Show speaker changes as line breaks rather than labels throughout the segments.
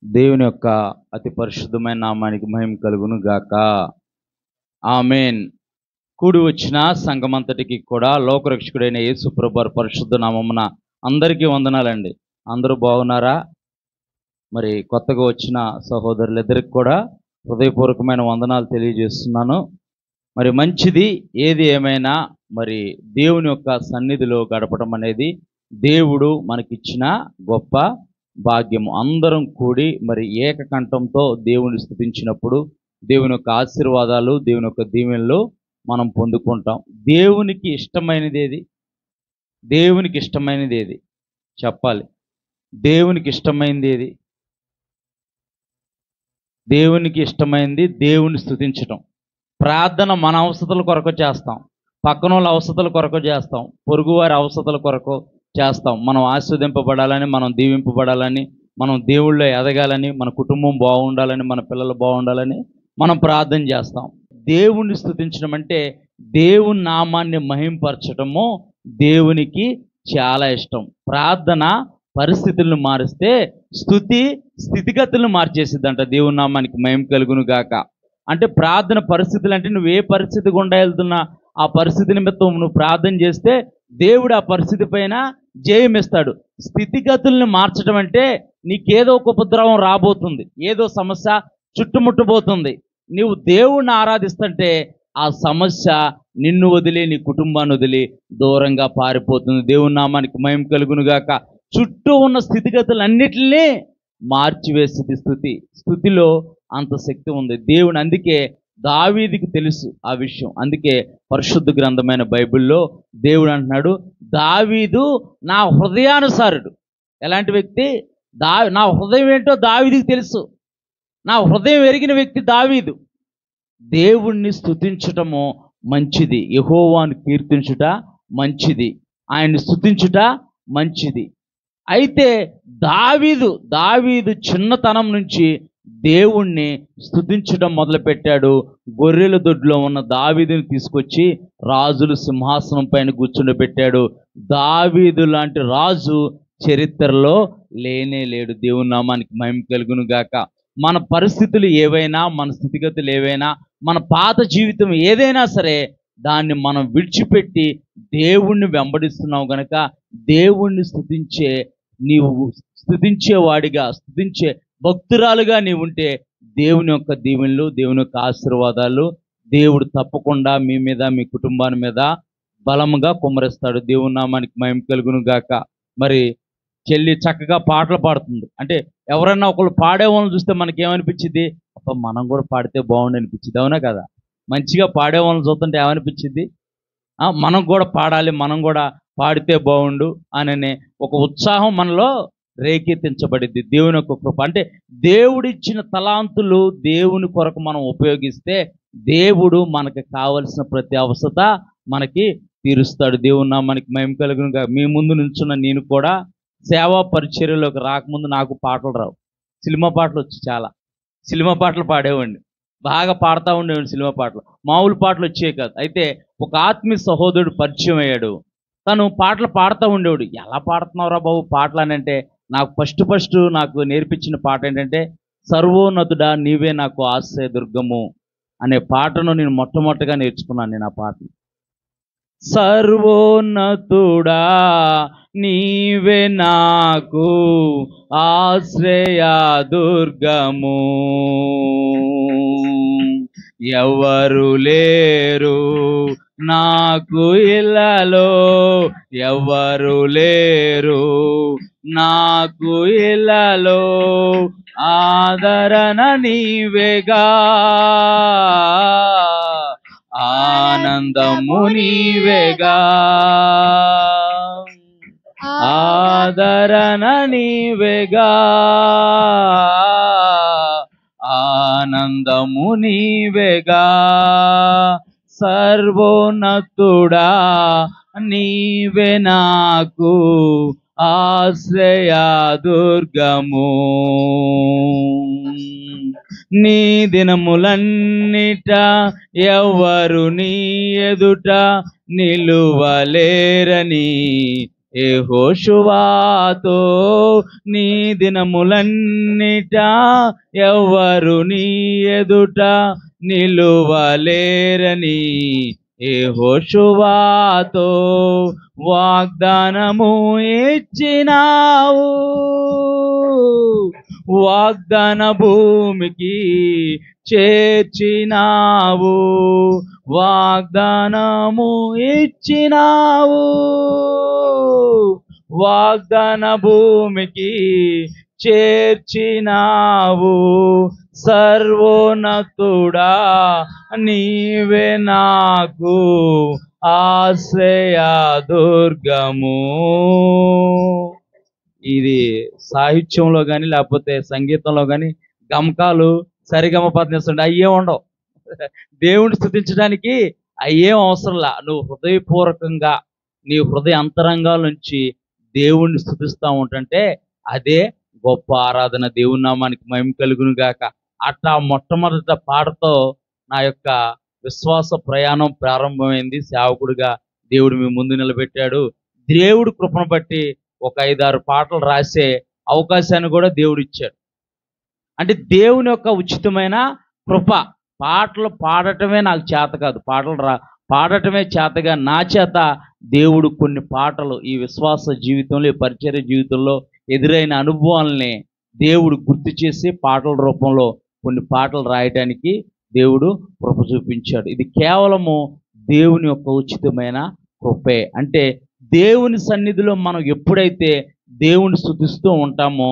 దేవుని యొక్క అతి పరిశుద్ధమైన నామానికి మహిమ కలుగును గాక. ఆమేన్. కూడి వచ్చిన సంఘమంతటికి కూడా లోకరక్షకుడైన యేసు ప్రభువారి పరిశుద్ధ నామమున అందరికీ వందనాలండి. అందరూ బాగున్నారా? మరి కొత్తగా వచ్చిన సహోదరులిద్దరికి కూడా హృదయపూర్వకమైన వందనాలు తెలియజేస్తున్నాను. మరి మంచిది ఏది ఏమైనా మరి దేవుని యొక్క సన్నిధిలో గడపడం అనేది దేవుడు మనకిచ్చిన గొప్ప భాగ్యము. అందరం కూడి మరి ఏకకంఠంతో దేవుని స్తుతించినప్పుడు దేవుని యొక్క ఆశీర్వాదాలు, దేవుని యొక్క దీవెనలు మనం పొందుకుంటాం. దేవునికి ఇష్టమైనది ఏది? దేవునికి ఇష్టమైనది ఏది చెప్పాలి? దేవునికి ఇష్టమైనది ఏది? దేవునికి ఇష్టమైనది దేవుని స్తుతించటం. ప్రార్థన మన అవసరతల కొరకు చేస్తాం, పక్కన వాళ్ళ అవసరతల కొరకు చేస్తాం, పొరుగువారి అవసరతల కొరకు చేస్తాం. మనం ఆశీర్వదింపబడాలని, మనం దీవింపబడాలని, మనం దేవుళ్ళో ఎదగాలని, మన కుటుంబం బాగుండాలని, మన పిల్లలు బాగుండాలని మనం ప్రార్థన చేస్తాం. దేవుణ్ణి స్తుతించడం అంటే దేవుని నామాన్ని మహింపరచటము దేవునికి చాలా ఇష్టం. ప్రార్థన పరిస్థితులను మారిస్తే స్తుతి స్థితిగతులను మార్చేసిద్దంట. దేవుని నామానికి మహిమ కలుగును గాక. అంటే ప్రార్థన పరిస్థితులు అంటే నువ్వు ఏ పరిస్థితి గుండా వెళ్తున్నా ఆ పరిస్థితి నిమిత్తం నువ్వు ప్రార్థన చేస్తే దేవుడు ఆ పరిస్థితి పైన జయమిస్తాడు. స్థితిగతుల్ని మార్చడం అంటే నీకేదో ఒక ఉపద్రవం రాబోతుంది, ఏదో సమస్య చుట్టుముట్టబోతుంది. నీవు దేవుణ్ణి ఆరాధిస్తుంటే ఆ సమస్య నిన్ను వదిలి, నీ కుటుంబాన్ని వదిలి దూరంగా పారిపోతుంది. దేవుని నామానికి మహిమ కలుగును గాక. చుట్టూ ఉన్న స్థితిగతులన్నిటినీ మార్చివేసింది స్తుతి. స్తుతిలో అంత శక్తి ఉంది దేవుని. అందుకే దావీదుకి తెలుసు ఆ విషయం. అందుకే పరిశుద్ధ గ్రంథమైన బైబిల్లో దేవుడు అంటున్నాడు, దావీదు నా హృదయానుసారుడు. ఎలాంటి వ్యక్తి? నా హృదయం ఏంటో దావీదుకి తెలుసు. నా హృదయం ఎరిగిన వ్యక్తి దావీదు. దేవుణ్ణి స్తుతించటము మంచిది, యెహోవాను కీర్తించుట మంచిది, ఆయన్ని స్తుతించుట మంచిది. అయితే దావీదు చిన్నతనం నుంచి దేవుణ్ణి స్తుతించడం మొదలుపెట్టాడు. గొర్రెల దొడ్లో ఉన్న దావీదుని తీసుకొచ్చి రాజుల సింహాసనం పైన కూర్చుండబెట్టాడు. దావీదు లాంటి రాజు చరిత్రలో లేనే లేడు. దేవుని నామానికి మహిమ కలుగును గాక. మన పరిస్థితులు ఏవైనా, మన స్థితిగతులు ఏవైనా, మన పాత జీవితం ఏదైనా సరే దాన్ని మనం విడిచిపెట్టి దేవుణ్ణి వెంబడిస్తున్నావు గనక దేవుణ్ణి నీవు స్తుతించేవాడిగా, స్తుతించే భక్తురాలుగా నీవు ఉంటే దేవుని యొక్క దీవెనలు, దేవుని యొక్క ఆశీర్వాదాలు దేవుడు తప్పకుండా మీ మీద, మీ కుటుంబాన్ని మీద బలముగా కుమ్మరిస్తాడు. దేవుని నామానికి మహిమ కలుగును గాక. మరి చెల్లి చక్కగా పాటలు పాడుతుంది. అంటే ఎవరన్నా ఒకళ్ళు పాడేవాళ్ళని చూస్తే మనకేమనిపించింది? అప్ప మనం కూడా పాడితే బాగుండి అనిపించింది. అవునా కదా? మంచిగా పాడేవాళ్ళని చూస్తుంటే ఏమనిపించింది? మనం కూడా పాడాలి, మనం కూడా పాడితే బాగుండు అనే ఒక ఉత్సాహం మనలో రేకెత్తించబడింది. దేవుని యొక్క కృప. అంటే దేవుడిచ్చిన తలాంతులు దేవుని కొరకు మనం ఉపయోగిస్తే దేవుడు మనకి కావలసిన ప్రతి అవసరత మనకి తీరుస్తాడు. దేవుని నామానికి మహిమ కలుగునుగా. మీ ముందు నుంచున్న నేను కూడా సేవా పరిచర్యలోకి రాకముందు నాకు పాటలు రావు. సినిమా పాటలు వచ్చి చాలా సినిమా పాటలు పాడేవాడిని, బాగా పాడుతూ ఉండేవాడిని. సినిమా పాటలు మామూలు పాటలు వచ్చేవి కాదు. అయితే ఒక ఆత్మీయ సహోదరుడు పరిచయం అయ్యాడు. తను పాటలు పాడుతూ ఉండేవాడు. ఎలా పాడుతున్నావురా బాబు పాటలు అని అంటే, నాకు ఫస్ట్ నాకు నేర్పించిన పాట ఏంటంటే, సర్వోన్నతుడా నీవే నాకు ఆశ్రయ దుర్గము అనే పాటను నేను మొట్టమొదటిగా నేర్చుకున్నాను. నేను ఆ పాటను, సర్వోన్నతుడా నీవే నాకు ఆశ్రయ దుర్గము, ఎవరు లేరు నాకు ఇల్లలో, ఎవరు లేరు నాకు ఇల్లలో, ఆదరణ నీవేగా, ఆనందము నీవేగా, ఆదరణ నీవేగా, ఆనందము నీవేగా, సర్వోన్నతుడా నీవే నాకు ఆశ్రయ దుర్గము, నీ దినములన్నిట ఎవరు నీ ఎదుట నిలువలేరని యెహోషువతో నీ దినములన్నిట ఎవ్వరు నీ ఎదుట నిలువలేరని యెహోషువతో వాగ్దానము ఇచ్చినావు. వాగ్దాన భూమికి చేర్చినావు. వాగ్దానము ఇచ్చినావు. వాగ్దాన భూమికి చేర్చినావు. సర్వోన్నతుడా నీవే నాకు ఆశ్రయ దుర్గము. ఇది సాహిత్యంలో కానీ లేకపోతే సంగీతంలో కానీ గమకాలు సరిగమ పద్నిస్తుంటే అయ్యే ఉండవు. దేవుని స్తుతించడానికి అయ్యేం అవసరంలా. నువ్వు హృదయపూర్వకంగా నీ హృదయ అంతరంగాల నుంచి దేవుణ్ణి స్తుతిస్తూ ఉంటుంటే అదే గొప్ప ఆరాధన. దేవుని నామానికి మహిమ కలుగును గాక. అట్లా మొట్టమొదట పాటతో నా యొక్క విశ్వాస ప్రయాణం ప్రారంభమైంది. సేవకుడిగా దేవుడు మీ ముందు నిలబెట్టాడు. దేవుడు కృపను బట్టి ఒక 5-6 పాటలు రాసే అవకాశాన్ని కూడా దేవుడు ఇచ్చాడు. అంటే దేవుని యొక్క ఉచితమైన కృప. పాటలు పాడటమే నాకు చేత కాదు, పాడటమే చేతగా నా చేత దేవుడు కొన్ని పాటలు ఈ విశ్వాస జీవితంలో, ఈ పరిచర్య జీవితంలో ఎదురైన అనుభవాలని దేవుడు గుర్తు చేసి పాటల రూపంలో కొన్ని పాటలు రాయడానికి దేవుడు కృప చూపించాడు. ఇది కేవలము దేవుని యొక్క ఉచితమైన కృపే. అంటే దేవుని సన్నిధిలో మనం ఎప్పుడైతే దేవుని స్తుతిస్తూ ఉంటామో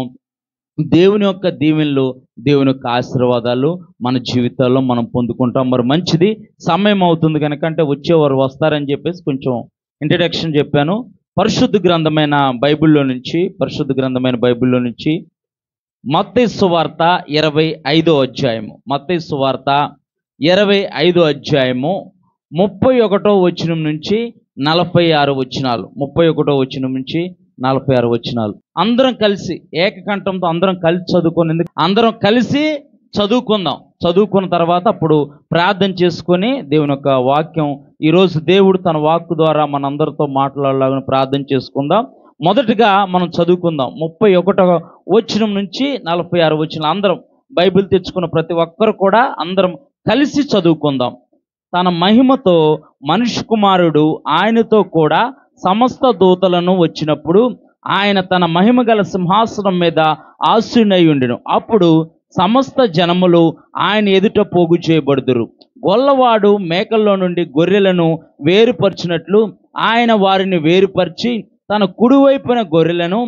దేవుని యొక్క దీవెనలు, దేవుని యొక్క ఆశీర్వాదాలు మన జీవితాల్లో మనం పొందుకుంటాం. మరి మంచిది, సమయం అవుతుంది కనుక అంటే వచ్చేవారు వస్తారని చెప్పేసి కొంచెం ఇంట్రడక్షన్ చెప్పాను. పరిశుద్ధ గ్రంథమైన బైబిల్లో నుంచి మత్తయి సువార్త 25వ అధ్యాయము. మత్తయి సువార్త 25వ అధ్యాయము 31వ వచనం నుంచి 46 వచనాలు. 31వ వచనం నుంచి 46 వచనాలు అందరం కలిసి ఏకకంఠంతో అందరం కలిసి చదువుకుందాం. చదువుకున్న తర్వాత అప్పుడు ప్రార్థన చేసుకొని దేవుని యొక్క వాక్యం, ఈరోజు దేవుడు తన వాక్కు ద్వారా మనందరితో మాట్లాడలాగా ప్రార్థన చేసుకుందాం. మొదటిగా మనం చదువుకుందాం 31వ వచనం నుంచి 46 వచనం. అందరం బైబిల్ తెచ్చుకున్న ప్రతి ఒక్కరు కూడా అందరం కలిసి చదువుకుందాం. తన మహిమతో మనుష్య కుమారుడు ఆయనతో కూడా సమస్త దూతలను వచ్చినప్పుడు ఆయన తన మహిమ గల సింహాసనం మీద ఆసీనుడై ఉండెను. అప్పుడు సమస్త జనములు ఆయన ఎదుట పోగు చేయబడుదురు. గొల్లవాడు మేకల్లో నుండి గొర్రెలను వేరుపరిచినట్లు ఆయన వారిని వేరుపరిచి తన కుడివైపున గొర్రెలను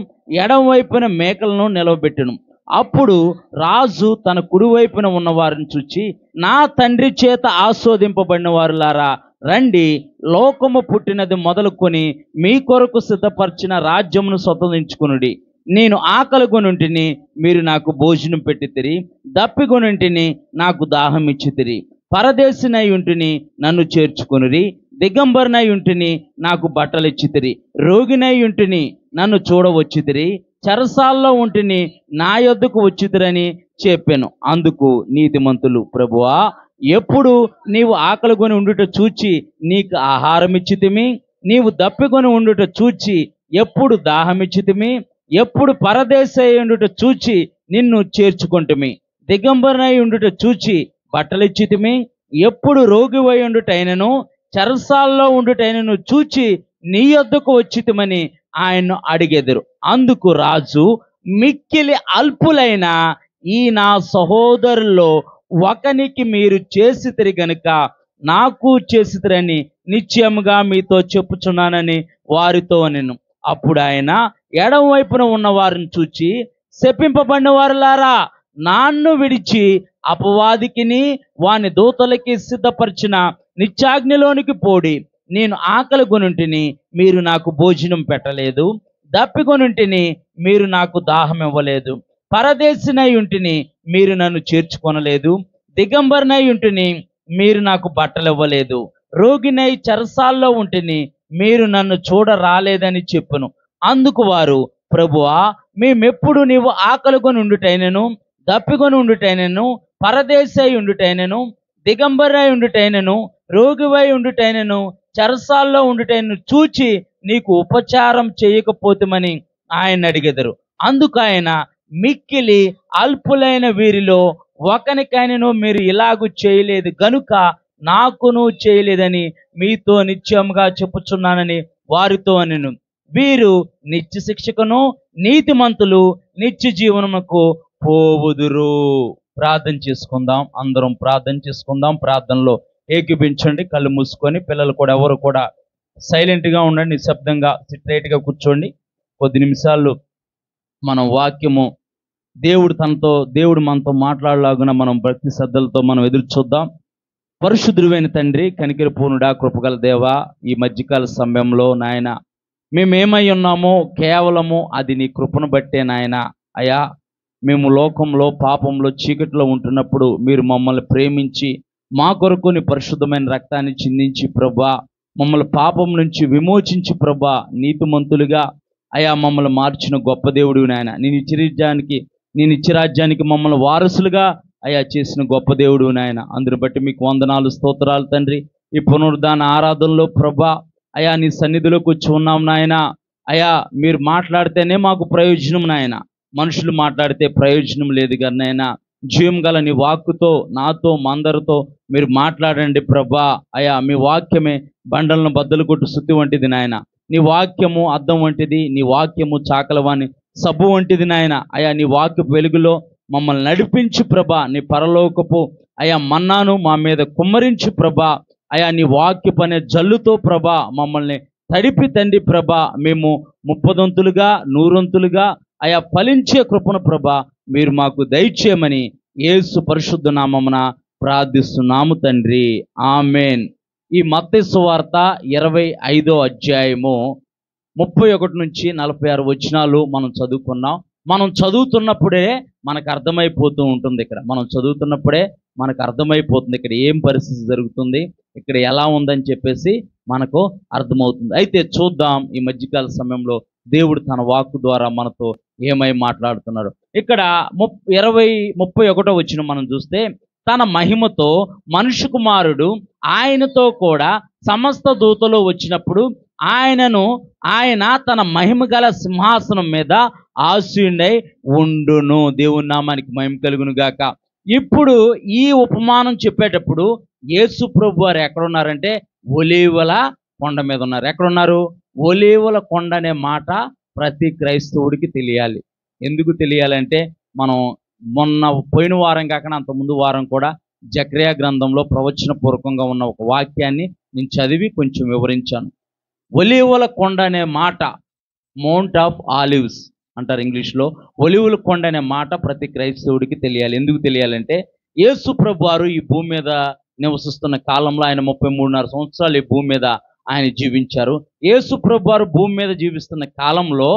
ఎడమ వైపున మేకలను నిలవబెట్టెను. అప్పుడు రాజు తన కుడివైపున ఉన్న వారిని చూచి, నా తండ్రి చేత ఆస్వాదింపబడిన వారులారా రండి, లోకము పుట్టినది మొదలుకొని మీ కొరకు సిద్ధపరిచిన రాజ్యమును స్వతంత్రించుకొనుడి. నేను ఆకలిగొనుంటిని, మీరు నాకు భోజనం పెట్టితిరి. దప్పిగొనుంటిని, నాకు దాహం ఇచ్చితిరి. పరదేశినై ఉంటిని, నన్ను చేర్చుకొనురి. దిగంబరినై ఉంటిని, నాకు బట్టలు ఇచ్చితిరి. రోగినై ఉంటిని, నన్ను చూడవచ్చితిరి. చెరసాల్లో ఉంటిని, నా యొద్దకు వచ్చితిరని చెప్పాను. అందుకు నీతిమంతులు, ప్రభువా, ఎప్పుడు నీవు ఆకలిగొని ఉండుట చూచి నీకు ఆహారం ఇచ్చితిమి? నీవు దప్పికొని ఉండుట చూచి ఎప్పుడు దాహం ఇచ్చితిమి? ఎప్పుడు పరదేశై ఉండుట చూచి నిన్ను చేర్చుకొంటిమి? దిగంబరనై ఉండుట చూచి బట్టలిచ్చితిమి? ఎప్పుడు రోగివై ఉండుటైనను చెరసాల్లో ఉండుటైనను చూచి నీ యొద్దకు వచ్చితిమని ఆయన్ను అడిగెదరు. అందుకు రాజు, మిక్కిలి అల్పులైన ఈ నా సహోదరుల్లో ఒకనికి మీరు చేసితిరి గనుక నాకు చేసితిరని నిశ్చయముగా మీతో చెప్పుచున్నానని వారితో నేను. అప్పుడు ఆయన ఎడమ వైపున ఉన్న వారిని చూచి, శపింపబడిన వారులారా, నాన్ను విడిచి అపవాదికిని వాని దూతలకి సిద్ధపరిచిన నిత్యాగ్నిలోనికి పోడి. నేను ఆకలి కొనుంటిని, మీరు నాకు భోజనం పెట్టలేదు. దప్పికొనుంటిని, మీరు నాకు దాహం ఇవ్వలేదు. పరదేశినై ఉంటిని, మీరు నన్ను చేర్చుకొనలేదు. దిగంబరినై ఉంటిని, మీరు నాకు బట్టలు ఇవ్వలేదు. రోగినై చెరసాల్లో ఉంటిని, మీరు నన్ను చూడ రాలేదని చెప్పును. అందుకు వారు, ప్రభువా, మేమెప్పుడు నీవు ఆకలికొని ఉండుటైనను, దప్పికొని ఉండుటైనను, పరదేశై ఉండుటైనను, దిగంబరై ఉండుటైనను, రోగివై ఉండుటైనను, చెరసాల్లో ఉండుటైనను చూచి నీకు ఉపచారం చేయకపోతేమని ఆయన అడిగెదరు. అందుకు ఆయన, మిక్కిలి అల్పులైన వీరిలో ఒకనికైనను మీరు ఇలాగు చేయలేదు గనుక నాకును చేయలేదని మీతో నిశ్చయముగా చెప్పుచున్నానని వారితో అనెను. వీరు నిత్య శిక్షకును, నీతిమంతులు నిత్య జీవనముకు పోవుదురు. ప్రార్థన చేసుకుందాం, అందరం ప్రార్థన చేసుకుందాం. ప్రార్థనలో ఏకీభించండి, కళ్ళు మూసుకొని. పిల్లలు కూడా ఎవరు కూడా సైలెంట్గా ఉండండి, నిశ్శబ్దంగా స్ట్రైట్గా కూర్చోండి. కొద్ది నిమిషాలు మనం వాక్యము దేవుడు మనతో మాట్లాడలాగున మనం భక్తి శ్రద్ధలతో మనం ఎదురు చూద్దాం. పరిశుద్ధుడైన తండ్రి, కనికర పూర్ణుడా, కృపగల దేవా, ఈ మధ్యకాల సమయంలో నాయన మేమేమై ఉన్నామో కేవలము అది నీ కృపను బట్టే నాయన. అయా, మేము లోకంలో పాపంలో చీకటిలో ఉంటున్నప్పుడు మీరు మమ్మల్ని ప్రేమించి మా కొరకు నీ పరిశుద్ధమైన రక్తాన్ని చిందించి ప్రభా, మమ్మల్ని పాపం నుంచి విమోచించి ప్రభా, నీతిమంతులుగా అయా మమ్మల్ని మార్చిన గొప్ప దేవుడు నాయన. నీ నిత్యరాజ్యానికి మమ్మల్ని వారసులుగా అయా చేసిన గొప్ప దేవుడు నాయన. అందుని బట్టి మీకు వందనాలు, స్తోత్రాలు తండ్రి. ఈ పునరుద్ధాన ఆరాధనలో ప్రభా అయా నీ సన్నిధిలోకి వచ్చి ఉన్నాం నాయన. అయా మీరు మాట్లాడితేనే మాకు ప్రయోజనం నాయన, మనుషులు మాట్లాడితే ప్రయోజనం లేదు కదా నాయన. జీవం గల నీ వాక్కుతో నాతో మా అందరితో మీరు మాట్లాడండి ప్రభా. అయా మీ వాక్యమే బండలను బద్దలు కొట్టు సుత్తి వంటిది నాయన. నీ వాక్యము అద్దం వంటిది, నీ వాక్యము చాకలవాణి సబ్బు వంటిది నాయన. అయా నీ వాక్యపు వెలుగులో మమ్మల్ని నడిపించు ప్రభా. నీ పరలోకపు అయా మన్నాను మా మీద కుమ్మరించు ప్రభా. అయా నీ వాక్యపు అనే జల్లుతో ప్రభా మమ్మల్ని తడిపి తండ్రి ప్రభా, మేము 30 100 అయా ఫలించే కృపను ప్రభా మీరు మాకు దయచేయమని యేసు పరిశుద్ధ నామమున ప్రార్థిస్తున్నాము తండ్రి, ఆమెన్. ఈ మత్తయి సువార్త 25వ అధ్యాయము 31 నుంచి 46 వచనాలు మనం చదువుకున్నాం. మనం చదువుతున్నప్పుడే మనకు అర్థమైపోతూ ఉంటుంది. మనం చదువుతున్నప్పుడే మనకు అర్థమైపోతుంది ఇక్కడ ఏం పరిస్థితి జరుగుతుంది, ఇక్కడ ఎలా ఉందని చెప్పేసి మనకు అర్థమవుతుంది. అయితే చూద్దాం ఈ మధ్యకాల సమయంలో దేవుడు తన వాక్కు ద్వారా మనతో ఏమై మాట్లాడుతున్నాడు. ఇక్కడ 31వ వచనం మనం చూస్తే, తన మహిమతో మనుష్య కుమారుడు ఆయనతో కూడా సమస్త దూతలు వచ్చినప్పుడు ఆయన తన మహిమ గల సింహాసనం మీద ఆసీనుడై ఉండును. దేవుని నామానికి మహిమ కలుగును గాక. ఇప్పుడు ఈ ఉపమానం చెప్పేటప్పుడు యేసు ప్రభు వారు ఎక్కడున్నారంటే ఒలీవల కొండ మీద ఉన్నారు. ఎక్కడున్నారు? ఒలీవల కొండ అనే మాట ప్రతి క్రైస్తవుడికి తెలియాలి. ఎందుకు తెలియాలంటే, మనం పోయిన వారం కాకుండా అంత ముందు వారం కూడా జకర్యా గ్రంథంలో ప్రవచన పూర్వకంగా ఉన్న ఒక వాక్యాన్ని నేను చదివి కొంచెం వివరించాను. ఒలీవల కొండ అనే మాట మౌంట్ ఆఫ్ ఆలివ్స్ అంటారు ఇంగ్లీష్లో. ఒలీవల కొండ అనే మాట ప్రతి క్రైస్తవుడికి తెలియాలి. ఎందుకు తెలియాలంటే, యేసు ప్రభు వారు ఈ భూమి మీద నివసిస్తున్న కాలంలో ఆయన 33.5 సంవత్సరాలు ఈ భూమి మీద ఆయన జీవించారు. యేసు ప్రభు వారు భూమి మీద జీవిస్తున్న కాలంలో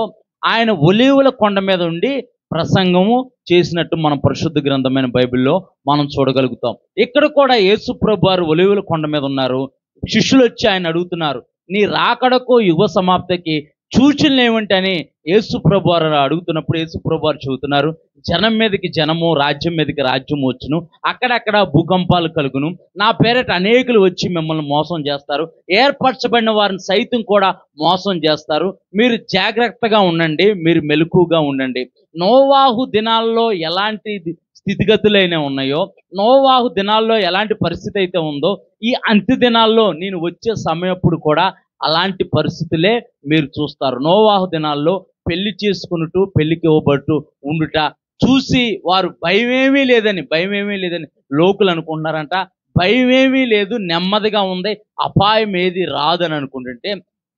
ఆయన ఒలీవల కొండ మీద ఉండి ప్రసంగము చేసినట్టు మనం పరిశుద్ధ గ్రంథమైన బైబిల్లో మనం చూడగలుగుతాం. ఇక్కడ కూడా యేసు ప్రభు వారు ఒలీవల కొండ మీద ఉన్నారు. శిష్యులు వచ్చి ఆయన అడుగుతున్నారు, నీ రాకడకు యుగ సమాప్తికి సూచనలు ఏమిటని యేసు ప్రభు వారు అడుగుతున్నప్పుడు యేసు ప్రభు వారు చెబుతున్నారు, జనం మీదకి జనము, రాజ్యం మీదకి రాజ్యము వచ్చును, అక్కడక్కడ భూకంపాలు కలుగును, నా పేరట అనేకులు వచ్చి మిమ్మల్ని మోసం చేస్తారు, ఏర్పరచబడిన వారిని సైతం కూడా మోసం చేస్తారు, మీరు జాగ్రత్తగా ఉండండి, మీరు మెలకుగా ఉండండి. నోవాహు దినాల్లో ఎలాంటి స్థితిగతులైనా ఉన్నాయో, నోవాహు దినాల్లో ఎలాంటి పరిస్థితి అయితే ఉందో, ఈ అంత్య దినాల్లో నేను వచ్చే సమయప్పుడు కూడా అలాంటి పరిస్థితులే మీరు చూస్తారు. నోవాహు దినాల్లో పెళ్లి చేసుకున్నట్టు, పెళ్లికి ఇవ్వబట్టు ఉండుట చూసి వారు భయమేమీ లేదని లోకులు అనుకుంటున్నారంట. భయమేమీ లేదు, నెమ్మదిగా ఉంది, అపాయం ఏది రాదని అనుకుంటుంటే,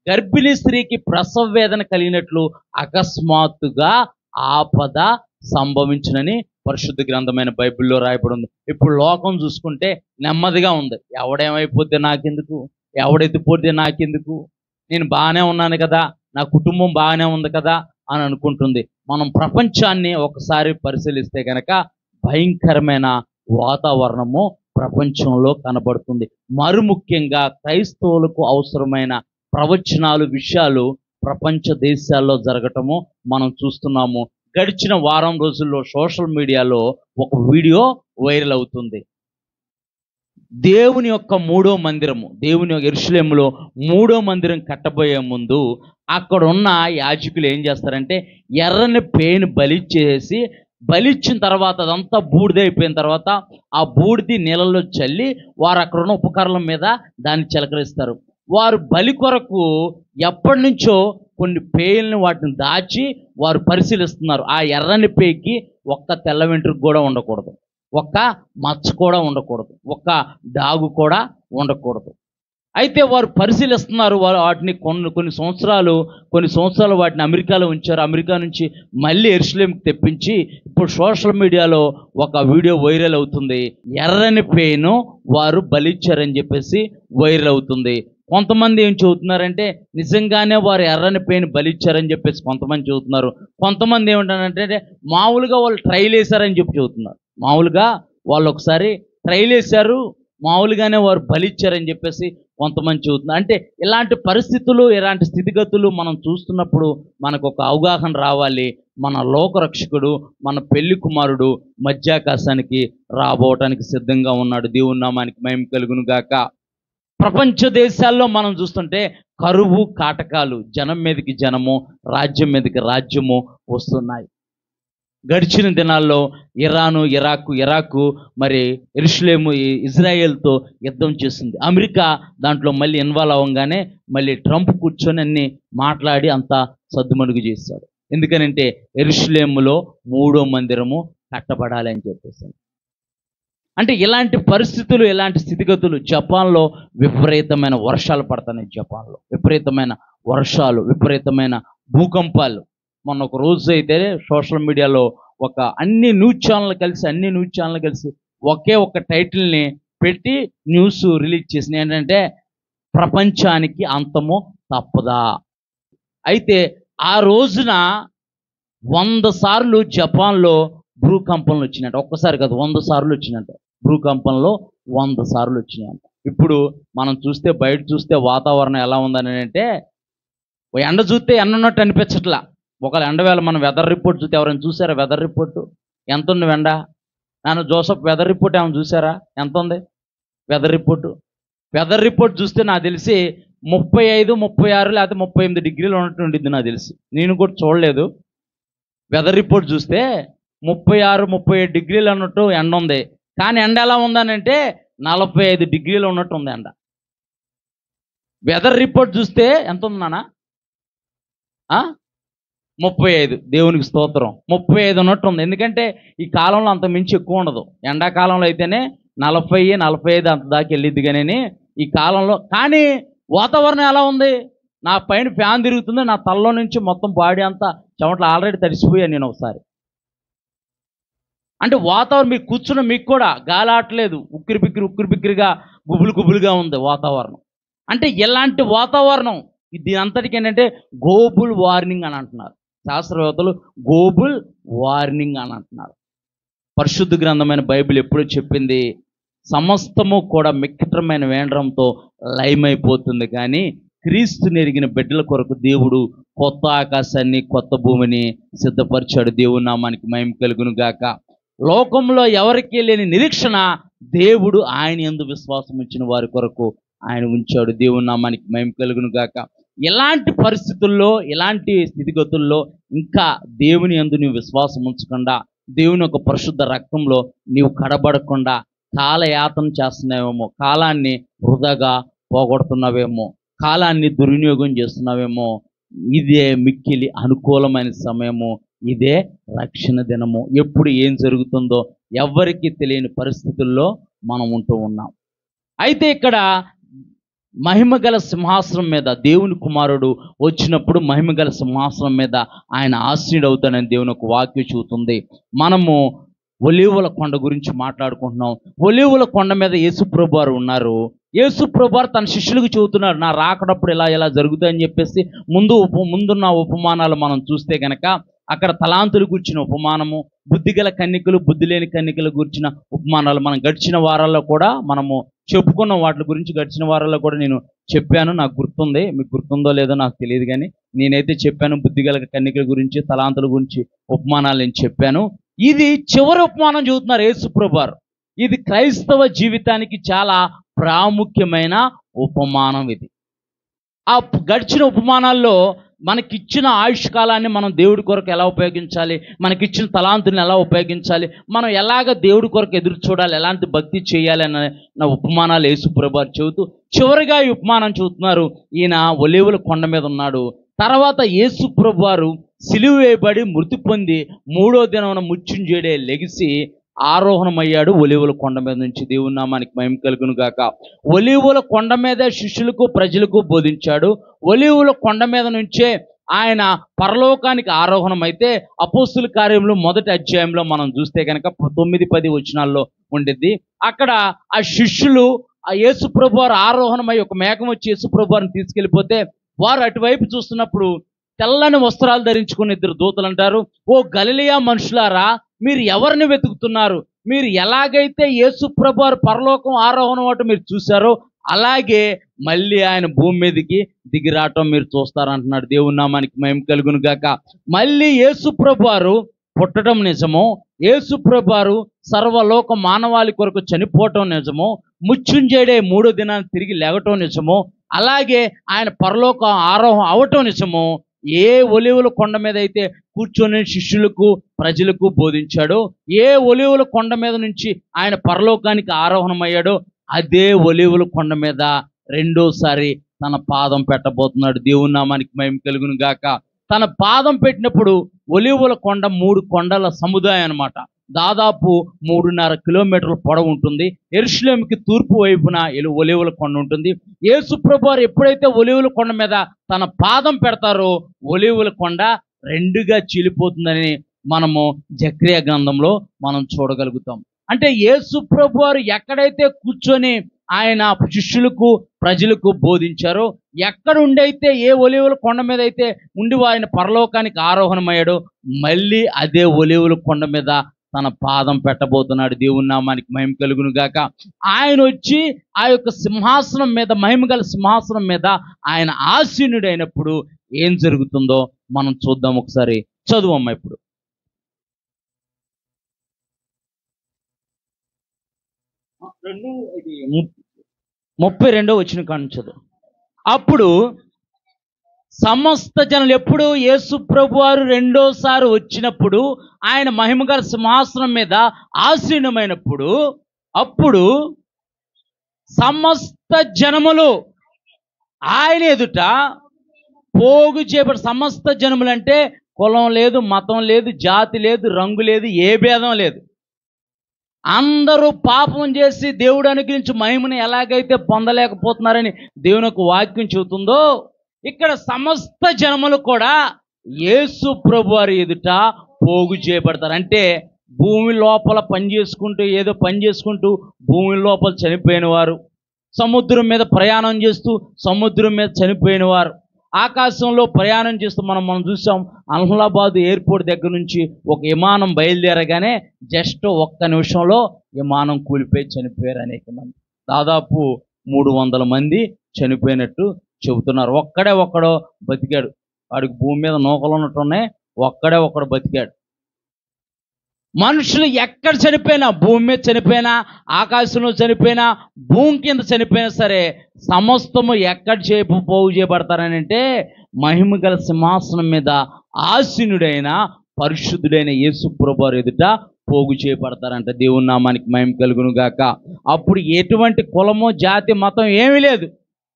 గర్భిణీ స్త్రీకి ప్రసవ వేదన కలిగినట్లు అకస్మాత్తుగా ఆపద సంభవించునని పరిశుద్ధ గ్రంథమైన బైబిల్లో రాయబడి ఉంది. ఇప్పుడు లోకం చూసుకుంటే నెమ్మదిగా ఉంది. ఎవడేమైపోతే నాకెందుకు, ఎవడెత్తిపోతే నాకెందుకు, నేను బాగానే ఉన్నాను కదా, నా కుటుంబం బాగానే ఉంది కదా అని అనుకుంటుంది. మనం ప్రపంచాన్ని ఒకసారి పరిశీలిస్తే కనుక భయంకరమైన వాతావరణము ప్రపంచంలో కనబడుతుంది. మరి ముఖ్యంగా క్రైస్తవులకు అవసరమైన ప్రవచనాలు, విషయాలు ప్రపంచ దేశాల్లో జరగటము మనం చూస్తున్నాము. గడిచిన వారం రోజుల్లో సోషల్ మీడియాలో ఒక వీడియో వైరల్ అవుతుంది. దేవుని యొక్క మూడో మందిరము, దేవుని యొక్క యెరూషలేములో మూడో మందిరం కట్టబోయే ముందు అక్కడ ఉన్న యాజకులు ఏం చేస్తారంటే ఎర్రని పేను బలిచ్చేసి, బలిచ్చిన తర్వాత అదంతా బూడిదైపోయిన తర్వాత ఆ బూడిది నీళ్ళలో చల్లి వారు అక్కడ ఉన్న ఉపకరణల మీద దాన్ని చిలకరిస్తారు. వారు బలి కొరకు ఎప్పటి నుంచో కొన్ని పేయల్ని వాటిని దాచి వారు పరిశీలిస్తున్నారు. ఆ ఎర్రని పేకి ఒక్క తెల్ల వెంట్రుక కూడా ఉండకూడదు, ఒక్క మచ్చ కూడా ఉండకూడదు, ఒక్క డాగు కూడా ఉండకూడదు. అయితే వారు పరిశీలిస్తున్నారు. వారు వాటిని కొన్ని సంవత్సరాలు వాటిని అమెరికాలో ఉంచారు. అమెరికా నుంచి మళ్ళీ యెరూషలేముకి తెప్పించి ఇప్పుడు సోషల్ మీడియాలో ఒక వీడియో వైరల్ అవుతుంది. ఎర్రని పేను వారు బలిచ్చారని చెప్పేసి వైరల్ అవుతుంది. కొంతమంది ఏం చెబుతున్నారంటే నిజంగానే వారు ఎర్రని పేను బలిచ్చారని చెప్పేసి కొంతమంది చెబుతున్నారు. కొంతమంది ఏమంటారంటే మామూలుగా వాళ్ళు ట్రైల్ వేశారని చెప్పి చెబుతున్నారు. మామూలుగా వాళ్ళు ఒకసారి ట్రైల్ వేశారు, మామూలుగానే వారు బలిచ్చారని చెప్పేసి కొంతమంది చెబుతున్నారు. అంటే ఇలాంటి పరిస్థితులు, ఇలాంటి స్థితిగతులు మనం చూస్తున్నప్పుడు మనకు ఒక అవగాహన రావాలి. మన లోకరక్షకుడు, మన పెళ్లి కుమారుడు మధ్యాకాశానికి రాబోవటానికి సిద్ధంగా ఉన్నాడు. దేవుని నామానికి మహిమ కలుగును గాక. ప్రపంచ దేశాల్లో మనం చూస్తుంటే కరువు కాటకాలు, జనం మీదకి జనము, రాజ్యం మీదకి రాజ్యము వస్తున్నాయి. గడిచిన దినాల్లో ఇరాకు మరి యెరూషలేము ఇజ్రాయెల్తో యుద్ధం చేసింది. అమెరికా దాంట్లో మళ్ళీ ఇన్వాల్వ్ అవ్వగానే మళ్ళీ ట్రంప్ కూర్చొని అన్ని మాట్లాడి అంతా సద్దుమణుగు చేశాడు. ఎందుకనంటే యెరూషలేములో మూడో మందిరము కట్టబడాలి అని చెప్పేసి. అంటే ఇలాంటి పరిస్థితులు, ఇలాంటి స్థితిగతులు జపాన్లో విపరీతమైన వర్షాలు పడుతున్నాయి. జపాన్లో విపరీతమైన వర్షాలు, విపరీతమైన భూకంపాలు. మొన్న ఒక రోజు అయితే సోషల్ మీడియాలో అన్ని న్యూస్ ఛానల్ కలిసి ఒకే ఒక టైటిల్ని పెట్టి న్యూస్ రిలీజ్ చేసింది. ఏంటంటే ప్రపంచానికి అంతము తప్పదా. అయితే ఆ రోజున 100 సార్లు జపాన్లో భూకంపంలు వచ్చినట్ట. ఒక్కసారి కాదు, 100 సార్లు వచ్చినట్ట. భూకంపంలో 100 సార్లు వచ్చినాయంట. ఇప్పుడు మనం బయట చూస్తే వాతావరణం ఎలా ఉందని అంటే ఎండ చూస్తే ఉన్నట్టు అనిపించట్లా. ఒకవేళ ఎండవేళ మనం వెదర్ రిపోర్ట్ చూస్తే ఎవరైనా చూసారా? వెదర్ రిపోర్టు ఎంత ఉంది ఎండ? నాన్న జోసఫ్, వెదర్ రిపోర్ట్ ఏమైనా చూసారా? ఎంత ఉంది వెదర్ రిపోర్ట్ చూస్తే నాకు తెలిసి 35, 36 లేకపోతే 38 డిగ్రీలు ఉన్నట్టు ఉండిద్ది నాకు తెలిసి. నేను కూడా చూడలేదు. వెదర్ రిపోర్ట్ చూస్తే 36, 37 డిగ్రీలు అన్నట్టు ఎండ ఉంది. కానీ ఎండ ఎలా ఉందనంటే 45 డిగ్రీలు ఉన్నట్టు ఉంది ఎండ. వెదర్ రిపోర్ట్ చూస్తే ఎంత ఉంది నాన్న? 35. దేవునికి స్తోత్రం. 35 ఉన్నట్టు ఉంది. ఎందుకంటే ఈ కాలంలో అంత మించి ఎక్కువ ఉండదు. ఎండాకాలంలో అయితేనే 40, 45 అంత దాకా వెళ్ళిద్ది. కానీ ఈ కాలంలో కానీ వాతావరణం ఎలా ఉంది? నా పైన ఫ్యాన్ తిరుగుతుంది, నా తలలో నుంచి మొత్తం బాడీ అంతా చెమటలు ఆల్రెడీ తడిసిపోయాను నేను ఒకసారి. అంటే వాతావరణం మీకు కూర్చున్న మీకు కూడా గాలి ఆటలేదు, ఉక్కిరి బిక్కిరిగా గుబులుగా ఉంది వాతావరణం. అంటే ఇలాంటి వాతావరణం దీని అంతటికి ఏంటంటే గ్లోబల్ వార్మింగ్ అని అంటున్నారు శాస్త్రవేత్తలు. గ్లోబల్ వార్మింగ్ అని అంటున్నారు. పరిశుద్ధ గ్రంథమైన బైబిల్ ఎప్పుడూ చెప్పింది సమస్తము కూడా మిక్కటమైన వేండ్రంతో లయమైపోతుంది. కానీ క్రీస్తుని ఎరిగిన బిడ్డల కొరకు దేవుడు కొత్త ఆకాశాన్ని, కొత్త భూమిని సిద్ధపరిచాడు. దేవుని నామానికి మహిమ కలుగును గాక. లోకంలో ఎవరికీ లేని నిరీక్షణ దేవుడు ఆయన యందు విశ్వాసం ఉంచిన వారి కొరకు ఆయన ఉంచాడు. దేవుని నామానికి మహిమ కలుగును గాక. ఇలాంటి పరిస్థితుల్లో, ఇలాంటి స్థితిగతుల్లో ఇంకా దేవుని యందు నీవు విశ్వాసం ఉంచకుండా, దేవుని యొక్క పరిశుద్ధ రక్తంలో నీవు కడబడకుండా కాలయాతన చేస్తున్నావేమో, కాలాన్ని వృధాగా పోగొడుతున్నావేమో, కాలాన్ని దుర్వినియోగం చేస్తున్నావేమో. ఇదే మిక్కిలి అనుకూలమైన సమయము, ఇదే రక్షణ దినము. ఎప్పుడు ఏం జరుగుతుందో ఎవ్వరికీ తెలియని పరిస్థితుల్లో మనం ఉంటూ ఉన్నాం. అయితే ఇక్కడ మహిమగల సింహాసనం మీద దేవుని కుమారుడు వచ్చినప్పుడు మహిమగల సింహాసనం మీద ఆయన ఆసీనుడు అవుతాడని దేవుని ఒక వాక్యం చెబుతుంది. మనము ఒలీవల కొండ గురించి మాట్లాడుకుంటున్నాం. ఒలీవల కొండ మీద యేసుప్రభు వారు ఉన్నారు. యేసుప్రభు వారు తన శిష్యులకు చెబుతున్నారు, నా రాకడప్పుడు ఇలా జరుగుతాయని చెప్పేసి ముందున్న ఉపమానాలు మనం చూస్తే కనుక అక్కడ తలాంతులు గురించిన ఉపమానము, బుద్ధిగల కన్యకలు, బుద్ధి లేని కన్యకలు గురించిన ఉపమానాలు మనం గడిచిన వారాల్లో కూడా మనము చెప్పుకున్న వాటి గురించి గడిచిన వారాల్లో కూడా నేను చెప్పాను. నాకు గుర్తుంది, మీకు గుర్తుందో లేదో నాకు తెలియదు, కానీ నేనైతే చెప్పాను. బుద్ధిగల కన్యకల గురించి, తలాంతుల గురించి ఉపమానాలు నేను చెప్పాను. ఇది చివరి ఉపమానం చెబుతున్నారు యేసుప్రభు వారు. ఇది క్రైస్తవ జీవితానికి చాలా ప్రాముఖ్యమైన ఉపమానం. ఇది ఆ గడిచిన ఉపమానాల్లో మనకిచ్చిన ఆయుష్ కాలాన్ని మనం దేవుడి కొరకు ఎలా ఉపయోగించాలి, మనకిచ్చిన తలాంతుని ఎలా ఉపయోగించాలి, మనం ఎలాగ దేవుడి కొరకు ఎదురు చూడాలి, ఎలాంటి భక్తి చేయాలి అన్న ఉపమానాలు యేసుప్రభువు చెబుతూ చివరిగా ఈ ఉపమానం చెబుతున్నారు. ఈయన ఒలీవల కొండ మీద ఉన్నాడు. తర్వాత యేసుప్రభువు సిలువ వేయబడి మృతి పొంది 3వ దినమున మృత్యుంజయుడే లెగిసి ఆరోహణమయ్యాడు ఒలీవల కొండ మీద నుంచి. దేవుని నామానికి మహిమ కలుగును గాక. ఒలీవల కొండ మీద శిష్యులకు ప్రజలకు బోధించాడు. ఒలీవల కొండ మీద నుంచే ఆయన పరలోకానికి ఆరోహణం అయితే అపోస్తుల కార్యములు 1వ అధ్యాయంలో మనం చూస్తే కనుక 9-10 వచనాల్లో ఉండిద్ది. అక్కడ ఆ శిష్యులు ఆ యేసుప్రభువు ఆరోహణమై ఒక మేఘం వచ్చి యేసుప్రభువుని తీసుకెళ్ళిపోతే వారు అటువైపు చూస్తున్నప్పుడు తెల్లని వస్త్రాలు ధరించుకున్న 2 దూతలు అంటారు, ఓ గలిలయ మనుషులారా, మీరు ఎవరిని వెతుకుతున్నారు? మీరు ఎలాగైతే యేసుప్రభువు పరలోకం ఆరోహణం అవటం మీరు చూశారో అలాగే మళ్ళీ ఆయన భూమి మీదకి దిగి రావటం మీరు చూస్తారంటున్నాడు. దేవుని నామానికి మహిమ కలుగును గాక. మళ్ళీ యేసుప్రభువు పుట్టడం నిజమో, యేసుప్రభువు సర్వలోక మానవాళి కొరకు చనిపోవటం నిజమో, మృత్యుంజయుడే 3వ దినాన్ని తిరిగి లేవటం నిజమో, అలాగే ఆయన పరలోక ఆరోహం అవటం నిజమో, ఏ ఒలీవల కొండ మీద అయితే కూర్చొని శిష్యులకు ప్రజలకు బోధించాడో, ఏ ఒలీవల కొండ మీద నుంచి ఆయన పరలోకానికి ఆరోహణమయ్యాడో అదే ఒలీవల కొండ మీద రెండోసారి తన పాదం పెట్టబోతున్నాడు. దేవుని నామానికి మహిమ కలుగును గాక. తన పాదం పెట్టినప్పుడు ఒలీవల కొండ 3 కొండల సముదాయం అన్నమాట. దాదాపు 3.5 కిలోమీటర్ల పొడవు ఉంటుంది. యెరూషలేముకి తూర్పు వైపున ఒలీవల కొండ ఉంటుంది. యేసుప్రభువు ఎప్పుడైతే ఒలీవల కొండ మీద తన పాదం పెడతారో ఒలీవల కొండ 2గా చీలిపోతుందని మనము జకర్యా గ్రంథంలో మనం చూడగలుగుతాం. అంటే యేసుప్రభువు ఎక్కడైతే కూర్చొని ఆయన శిష్యులకు ప్రజలకు బోధించారో, ఎక్కడ ఉండైతే ఏ ఒలీవల కొండ మీద అయితే ఉండి ఆయన పరలోకానికి ఆరోహణమయ్యాడో మళ్ళీ అదే ఒలీవల కొండ మీద తన పాదం పెట్టబోతున్నాడు. దేవుని నామానికి మహిమ కలుగును గాక. ఆయన వచ్చి ఆ యొక్క సింహాసనం మీద, మహిమగల సింహాసనం మీద ఆయన ఆసీనుడైనప్పుడు ఏం జరుగుతుందో మనం చూద్దాం. ఒకసారి చదువమ్మా. ఇప్పుడు 32వ వచనం కానుంచి చదువు. అప్పుడు సమస్త జనులు, ఎప్పుడు యేసుప్రభువు రెండోసారి వచ్చినప్పుడు ఆయన మహిమగల సింహాసనం మీద ఆసీనమైనప్పుడు, అప్పుడు సమస్త జనములు ఆయన ఎదుట పోగు చేయబడి, సమస్త జనములు అంటే కులం లేదు, మతం లేదు, జాతి లేదు, రంగు లేదు, ఏ భేదం లేదు. అందరూ పాపం చేసి దేవుడు అనుగ్రహించి మహిమని ఎలాగైతే పొందలేకపోతున్నారని దేవుని యొక్క వాక్యం చెబుతుందో, ఇక్కడ సమస్త జనములు కూడా యేసు ప్రభువారి ఎదుట పోగు చేయబడతారు. అంటే భూమి లోపల ఏదో పని చేసుకుంటూ భూమి లోపల చనిపోయిన వారు, సముద్రం మీద ప్రయాణం చేస్తూ సముద్రం మీద చనిపోయిన వారు, ఆకాశంలో ప్రయాణం చేస్తూ మనం చూసాం. అలహాబాద్ ఎయిర్పోర్ట్ దగ్గర నుంచి ఒక విమానం బయలుదేరగానే జస్ట్ 1 నిమిషంలో విమానం కూలిపోయి చనిపోయారు అనేక మంది. దాదాపు 300 మంది చనిపోయినట్టు చెబుతున్నారు. ఒక్కడో బతికాడు. వాడికి భూమి మీద నూకలు ఉన్నట్టున్నాయి, ఒక్కడో బతికాడు. మనుషులు ఎక్కడ చనిపోయినా, భూమి మీద చనిపోయినా, ఆకాశంలో చనిపోయినా, భూమి కింద చనిపోయినా సరే సమస్తము ఎక్కడ పోగు చేయబడతారని అంటే మహిమగల సింహాసనం మీద ఆసీనుడైన పరిశుద్ధుడైన యేసు ప్రభువు ఎదుట పోగు చేయబడతారంట. దేవుని నామానికి మహిమ కలుగును గాక. అప్పుడు ఎటువంటి కులమో జాతి మతం ఏమీ లేదు.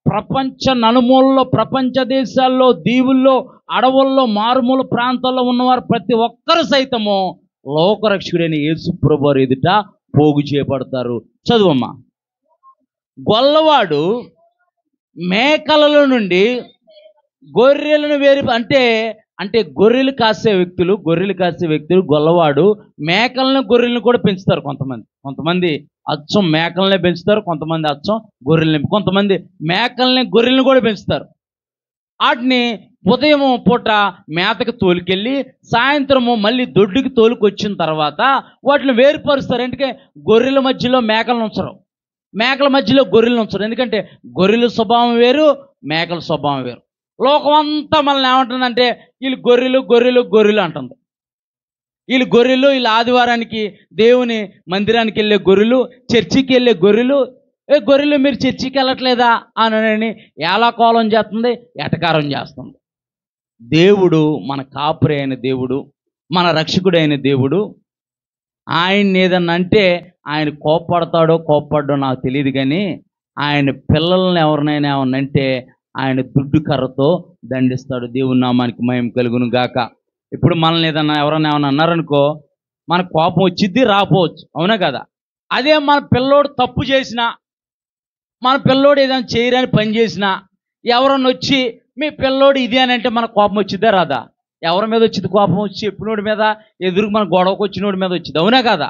ప్రపంచ నలుమూలలో, ప్రపంచ దేశాల్లో, దీవుల్లో, అడవుల్లో, మారుమూల ప్రాంతాల్లో ఉన్నవారు ప్రతి ఒక్కరు సైతము లోకరక్షకుడైన యేసు ప్రభువు ఎదుట పోగు చేయబడతారు. చదువమ్మా. గొల్లవాడు మేకలలో నుండి గొర్రెలను అంటే గొర్రెలు కాసే వ్యక్తులు గొల్లవాడు గొర్రెలను కూడా పెంచుతారు. కొంతమంది అచ్చం మేకలనే పెంచుతారు, కొంతమంది అచ్చం గొర్రెల్ని, కొంతమంది గొర్రెలను కూడా పెంచుతారు. వాటిని ఉదయం పూట మేతకు తోలుకెళ్ళి సాయంత్రము మళ్ళీ దొడ్డుకి తోలుకొచ్చిన తర్వాత వాటిని వేరుపరుస్తారు. ఎందుకంటే గొర్రెల మధ్యలో మేకలను ఉంచరు, మేకల మధ్యలో గొర్రెలను ఉంచరు. ఎందుకంటే గొర్రెల స్వభావం వేరు, మేకల స్వభావం వేరు. లోకం అంతా మనల్ని ఏమంటుందంటే వీళ్ళు గొర్రెలు అంటుంది. వీళ్ళు గొర్రెలు, వీళ్ళు ఆదివారానికి దేవుని మందిరానికి వెళ్ళే గొర్రెలు, చర్చికి వెళ్ళే గొర్రెలు. గొర్రెలు మీరు చర్చికి వెళ్ళట్లేదా అని ఏలాకోలం చేస్తుంది, ఎటకారం చేస్తుంది. దేవుడు మన కాపురి అయిన దేవుడు, మన రక్షకుడైన దేవుడు. ఆయన్ని ఏదన్నా అంటే ఆయన కోప్పడో నాకు తెలియదు, కానీ ఆయన పిల్లల్ని ఎవరినైనా ఏమన్నా అంటే ఆయన దుడ్డు కర్రతో దండిస్తాడు. దేవుని నామానికి మహిమ కలుగును గాక. ఇప్పుడు మనల్ని ఎవరైనా ఏమన్నా అన్నారనుకో, మన కోపం వచ్చిద్ది, రాపోవచ్చు, అవునా కదా? అదే మన పిల్లోడు తప్పు చేసినా, మన పిల్లోడు ఏదైనా చేయరని పని చేసినా, ఎవరన్నా వచ్చి మీ పిల్లోడు ఇది అని అంటే మన కోపం వచ్చిద్దా రాదా? ఎవరి మీద వచ్చింది కోపం? వచ్చి చెప్పినోడి మీద, ఎదురుకు మన గొడవకు వచ్చినోడి మీద వచ్చింది, అవునా కదా?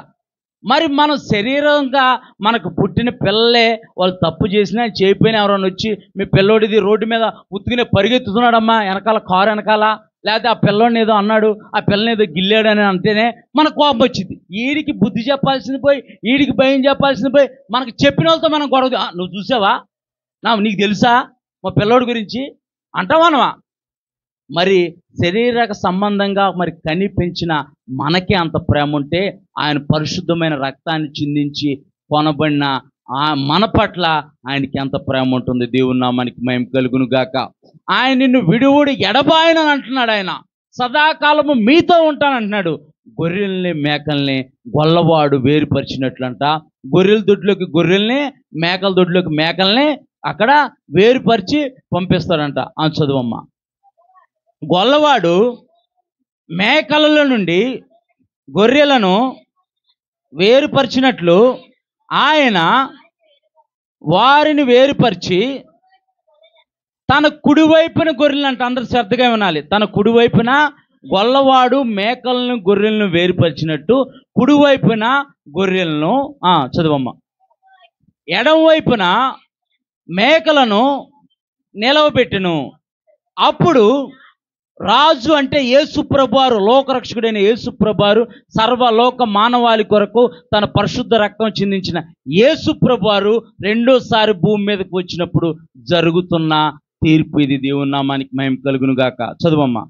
మరి మనం శరీరంగా మనకు పుట్టిన పిల్లలే వాళ్ళు తప్పు చేసినా చేయకపోయినా ఎవరైనా వచ్చి మీ పిల్లోడిది రోడ్డు మీద ఉత్తుకునే పరిగెత్తుతున్నాడమ్మా వెనకాల, కారు వెనకాల, లేకపోతే ఆ పిల్లోడిని ఏదో అన్నాడు, ఆ పిల్లని ఏదో గిల్లాడని అంటేనే మనకు కోపం వచ్చింది. వీడికి బుద్ధి చెప్పాల్సింది పోయి, వీడికి భయం చెప్పాల్సింది పోయి, మనకు చెప్పిన వాళ్ళతో మనం గొడవ, నువ్వు చూసావా, నీకు తెలుసా మా పిల్లోడి గురించి అంటావా? మరి శరీరక సంబంధంగా మరి కని పెంచిన మనకే అంత ప్రేమ ఉంటే, ఆయన పరిశుద్ధమైన రక్తాన్ని చిందించి కొనబడిన మన పట్ల ఆయనకి ఎంత ప్రేమ ఉంటుంది. దేవుని నామానికి మహిమ కలుగును గాక. ఆయన నిన్ను విడువుడు ఎడబాయనని అంటున్నాడు. ఆయన సదాకాలము మీతో ఉంటానంటున్నాడు. గొర్రెల్ని మేకల్ని గొల్లవాడు వేరుపరిచినట్లంట. గొర్రెల దొడ్లోకి గొర్రెల్ని, మేకల దొడ్లోకి మేకల్ని అక్కడ వేరుపరిచి పంపిస్తాడంట. చదువమ్మ. గొల్లవాడు మేకలలో నుండి గొర్రెలను వేరుపరిచినట్లు ఆయన వారిని వేరుపరిచి తన కుడివైపున గొర్రెలు అంట. అందరు శ్రద్ధగా వినాలి. తన కుడివైపున గొల్లవాడు మేకలను గొర్రెలను వేరుపరిచినట్టు కుడివైపున గొర్రెలను, చదువమ్మ, ఎడమ వైపున మేకలను నిలవబెట్టెను. అప్పుడు రాజు, అంటే యేసుప్రభువారు, లోకరక్షకుడైన యేసుప్రభువారు, సర్వలోక మానవాళి కొరకు తన పరిశుద్ధ రక్తం చిందించిన యేసుప్రభువారు రెండోసారి భూమి మీదకి వచ్చినప్పుడు జరుగుతున్న తీర్పు ఇది. దేవుని నామానికి మహిమ కలుగును గాక. చదువమ్మా.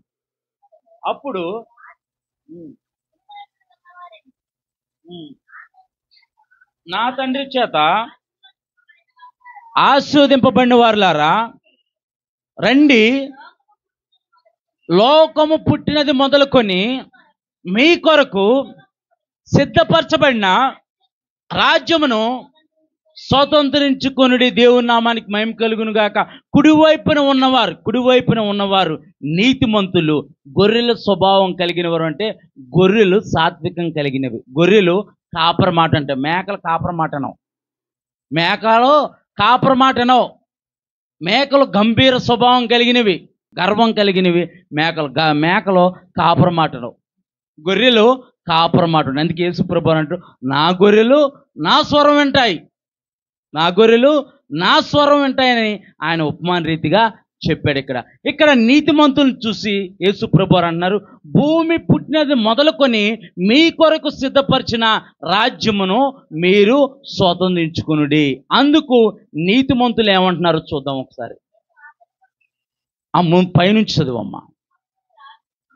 అప్పుడు నా తండ్రి చేత ఆశీర్వదింపబడిన వారులారా రండి, లోకము పుట్టినది మొదలుకొని మీ కొరకు సిద్ధపరచబడిన రాజ్యమును స్వతంత్రించుకొనుడి. దేవుని నామానికి మహిమ కలుగును గాక. కుడివైపున ఉన్నవారు నీతిమంతులు, గొర్రెల స్వభావం కలిగిన వారు. అంటే గొర్రెలు సాత్వికం కలిగినవి. గొర్రెలు కాపర మాట అంటే, మేకలు కాపర మాట అనవు, మేకలు కాపర మాట అనవు. మేకలు గంభీర స్వభావం కలిగినవి, గర్వం కలిగినవి. మేకలు కాపర మాట అనవు, గొర్రెలు కాపర మాట. అందుకే యేసుప్రభువు అంటూ, నా గొర్రెలు నా స్వరం వింటాయి, నా గొర్రెలు నా స్వరం వింటాయని ఆయన ఉపమాన రీతిగా చెప్పాడు. ఇక్కడ నీతిమంతులను చూసి యేసుప్రభువు అంటున్నారు, భూమి పుట్టినది మొదలుకొని మీ కొరకు సిద్ధపరిచిన రాజ్యమును మీరు స్వతంత్రించుకొనుడి. అందుకు నీతిమంతులు ఏమంటున్నారు చూద్దాం ఒకసారి. పైనుంచి చదువమ్మా.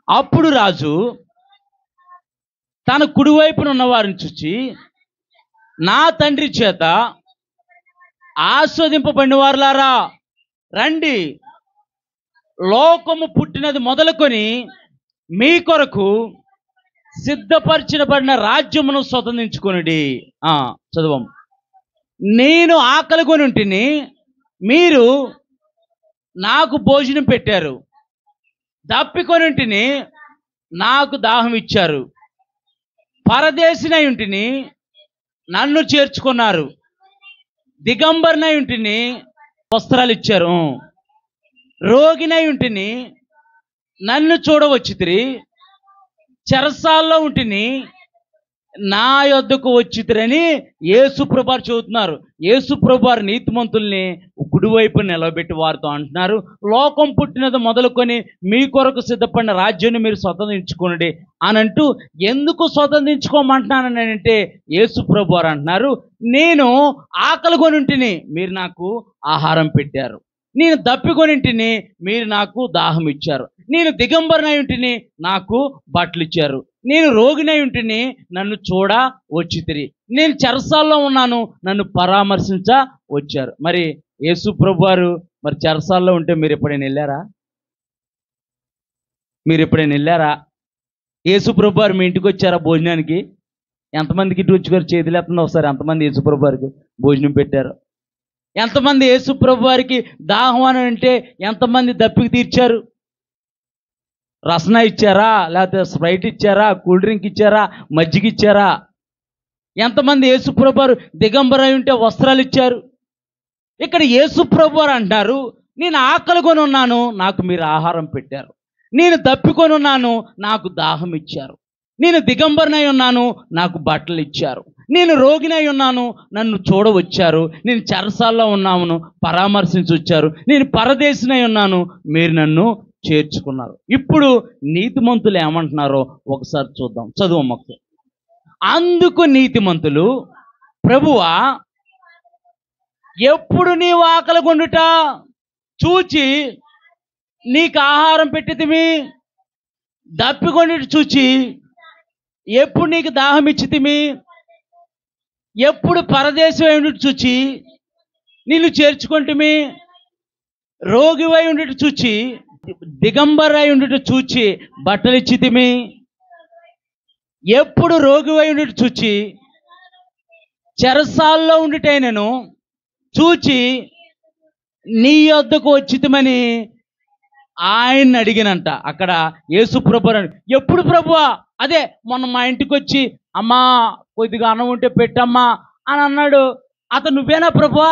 అప్పుడు రాజు తన కుడివైపున ఉన్నవారిని చూచి, నా తండ్రి చేత ఆస్వాదింపబడిన వారులారా రండి, లోకము పుట్టినది మొదలుకొని మీ కొరకు సిద్ధపరచబడిన రాజ్యమును స్వతంత్రించుకొనుడి. చదువం. నేను ఆకలి కొని ఉంటిని, మీరు నాకు భోజనం పెట్టారు, దప్పికొని ఉంటిని, నాకు దాహం ఇచ్చారు, పరదేశినై ఉంటిని, నన్ను చేర్చుకున్నారు, దిగంబరినై ఉంటిని, వస్త్రాలు ఇచ్చారు, రోగినై ఉంటిని, నన్ను చూడవచ్చితిరి, చెరసాల్లో ఉంటిని, నా యొద్దకు వచ్చితిరని యేసుప్రభువారు చెబుతున్నారు. యేసుప్రభువారు నీతిమంతుల్ని కుడివైపు నిలబెట్టి వారితో అంటున్నారు, లోకం పుట్టినది మొదలుకొని మీ కొరకు సిద్ధపడిన రాజ్యాన్ని మీరు స్వతంత్రించుకోండి అని అంటూ, ఎందుకు స్వతంత్రించుకోమంటున్నానని అంటే యేసుప్రభువారు అంటున్నారు, నేను ఆకలి కొని ఉంటిని, మీరు నాకు ఆహారం పెట్టారు, నేను దప్పికొనింటిని, మీరు నాకు దాహం ఇచ్చారు. నేను దిగంబరనై ఉంటిని, నాకు బట్టలు ఇచ్చారు. నేను రోగినై ఉంటిని, నన్ను చూడ వచ్చితిరి. నేను చెరసాల్లో ఉన్నాను, నన్ను పరామర్శించ వచ్చారు. మరి యేసు ప్రభువారు మరి చెరసాల్లో ఉంటే మీరు ఎప్పుడైనా వెళ్ళారా? మీరు ఎప్పుడైనా వెళ్ళారా? యేసు ప్రభువారు మీ ఇంటికి వచ్చారా భోజనానికి? ఎంతమందికి ఇటు వచ్చి గారు చేతులు ఎత్తండి ఒకసారి. ఎంతమంది యేసు ప్రభువారికి భోజనం పెట్టారు? ఎంతమంది యేసు ప్రభువారికి దాహం అని అంటే ఎంతమంది దప్పికి తీర్చారు? రసన ఇచ్చారా, లేకపోతే స్ప్రైట్ ఇచ్చారా, కూల్ డ్రింక్ ఇచ్చారా, మజ్జిగ ఇచ్చారా? ఎంతమంది యేసు ప్రభువారు దిగంబరై ఉంటే వస్త్రాలు ఇచ్చారు? ఇక్కడ యేసు ప్రభువారు అంటారు, నేను ఆకలి కొని ఉన్నాను, నాకు మీరు ఆహారం పెట్టారు. నేను దప్పికొని ఉన్నాను, నాకు దాహం ఇచ్చారు. నేను దిగంబరనై ఉన్నాను, నాకు బట్టలు ఇచ్చారు. నేను రోగినై ఉన్నాను, నన్ను చూడవచ్చారు. నేను చెరసాల్లో ఉన్నాను, పరామర్శించి వచ్చారు. నేను పరదేశినై ఉన్నాను, మీరు నన్ను చేర్చుకున్నారు. ఇప్పుడు నీతిమంతులు ఏమంటున్నారో ఒకసారి చూద్దాం. చదువు. అందుకు నీతిమంతులు, ప్రభువా, ఎప్పుడు నీవు ఆకలి కొండుట చూచి నీకు ఆహారం పెట్టితిమి, దప్పికొండుట చూచి ఎప్పుడు నీకు దాహం ఇచ్చితిమి, ఎప్పుడు పరదేశమై ఉండుట చూచి నిన్ను చేర్చుకుంటుమి, రోగివై ఉండుట చూచి దిగంబరై ఉండుట చూచి బట్టలు ఇచ్చితిమి, ఎప్పుడు రోగివై ఉండుట చూచి చెరసాల్లో ఉండుటైనను చూచి నీ యొద్దకు వచ్చితమని ఆయన్ని అడిగినంట. అక్కడ యేసు ప్రభు ఎప్పుడు ప్రభువా? అదే మొన్న మా ఇంటికి వచ్చి అమ్మా కొద్దిగా అన్నం ఉంటే పెట్టమ్మా అని అన్నాడు. అతను నువ్వేనా ప్రభువా?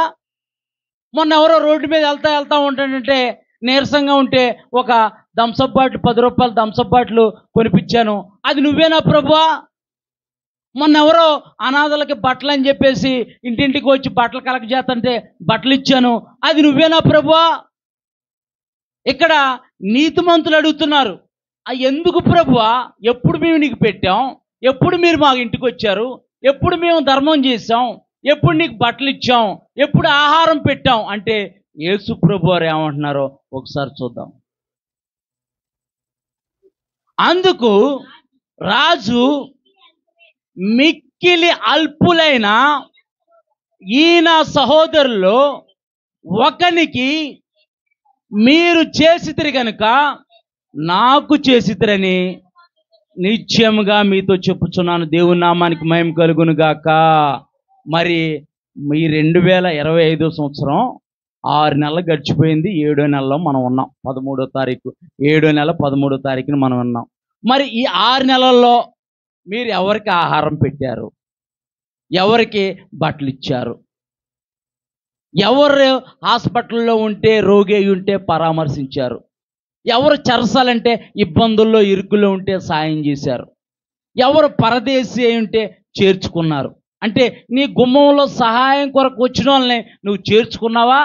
మొన్న ఎవరో రోడ్డు మీద వెళ్తా ఉంటాడంటే నీరసంగా ఉంటే ఒక థమ్సప్ బాటిల్, 10 రూపాయలు థమ్సప్ బాటిల్ కొనిపించాను, అది నువ్వేనా ప్రభువా? మొన్న ఎవరో అనాథలకి బట్టలు అని చెప్పేసి ఇంటింటికి వచ్చి బట్టలు కలెక్ట్ చేస్తుంటే బట్టలు ఇచ్చాను, అది నువ్వేనా ప్రభువా? ఇక్కడ నీతిమంతులు అడుగుతున్నారు, ఎందుకు ప్రభువా? ఎప్పుడు మేము నీకు పెట్టాం? ఎప్పుడు మీరు మా ఇంటికి వచ్చారు? ఎప్పుడు మేము ధర్మం చేశాం? ఎప్పుడు నీకు బట్టలు ఇచ్చాం? ఎప్పుడు ఆహారం పెట్టాం? అంటే యేసు ప్రభు వారు ఏమంటున్నారో ఒకసారి చూద్దాం. అందుకు రాజు, మిక్కిలి అల్పులైన ఈయన సహోదరుల్లో ఒకనికి మీరు చేసితిరి గనుక నాకు చేసితిరని నిశ్చయముగా మీతో చెప్పుచున్నాను. దేవుని నామానికి మహిమ కలుగును గాక. మరి ఈ 2025 సంవత్సరం 6 నెలలు గడిచిపోయింది. 7వ నెలలో మనం ఉన్నాం. 13వ తారీఖు, 7వ నెల 13వ తారీఖున మనం ఉన్నాం. మరి ఈ 6 నెలల్లో మీరు ఎవరికి ఆహారం పెట్టారు? ఎవరికి బట్టలు ఇచ్చారు? ఎవరు హాస్పిటల్లో ఉంటే, రోగి అయి ఉంటే పరామర్శించారు? ఎవరు చెరసాలంటే ఇబ్బందుల్లో, ఇరుకుల్లో ఉంటే సాయం చేశారు? ఎవరు పరదేశీ అయి ఉంటే చేర్చుకున్నారు? అంటే నీ గుమ్మంలో సహాయం కొరకు వచ్చిన వాళ్ళని నువ్వు చేర్చుకున్నావా?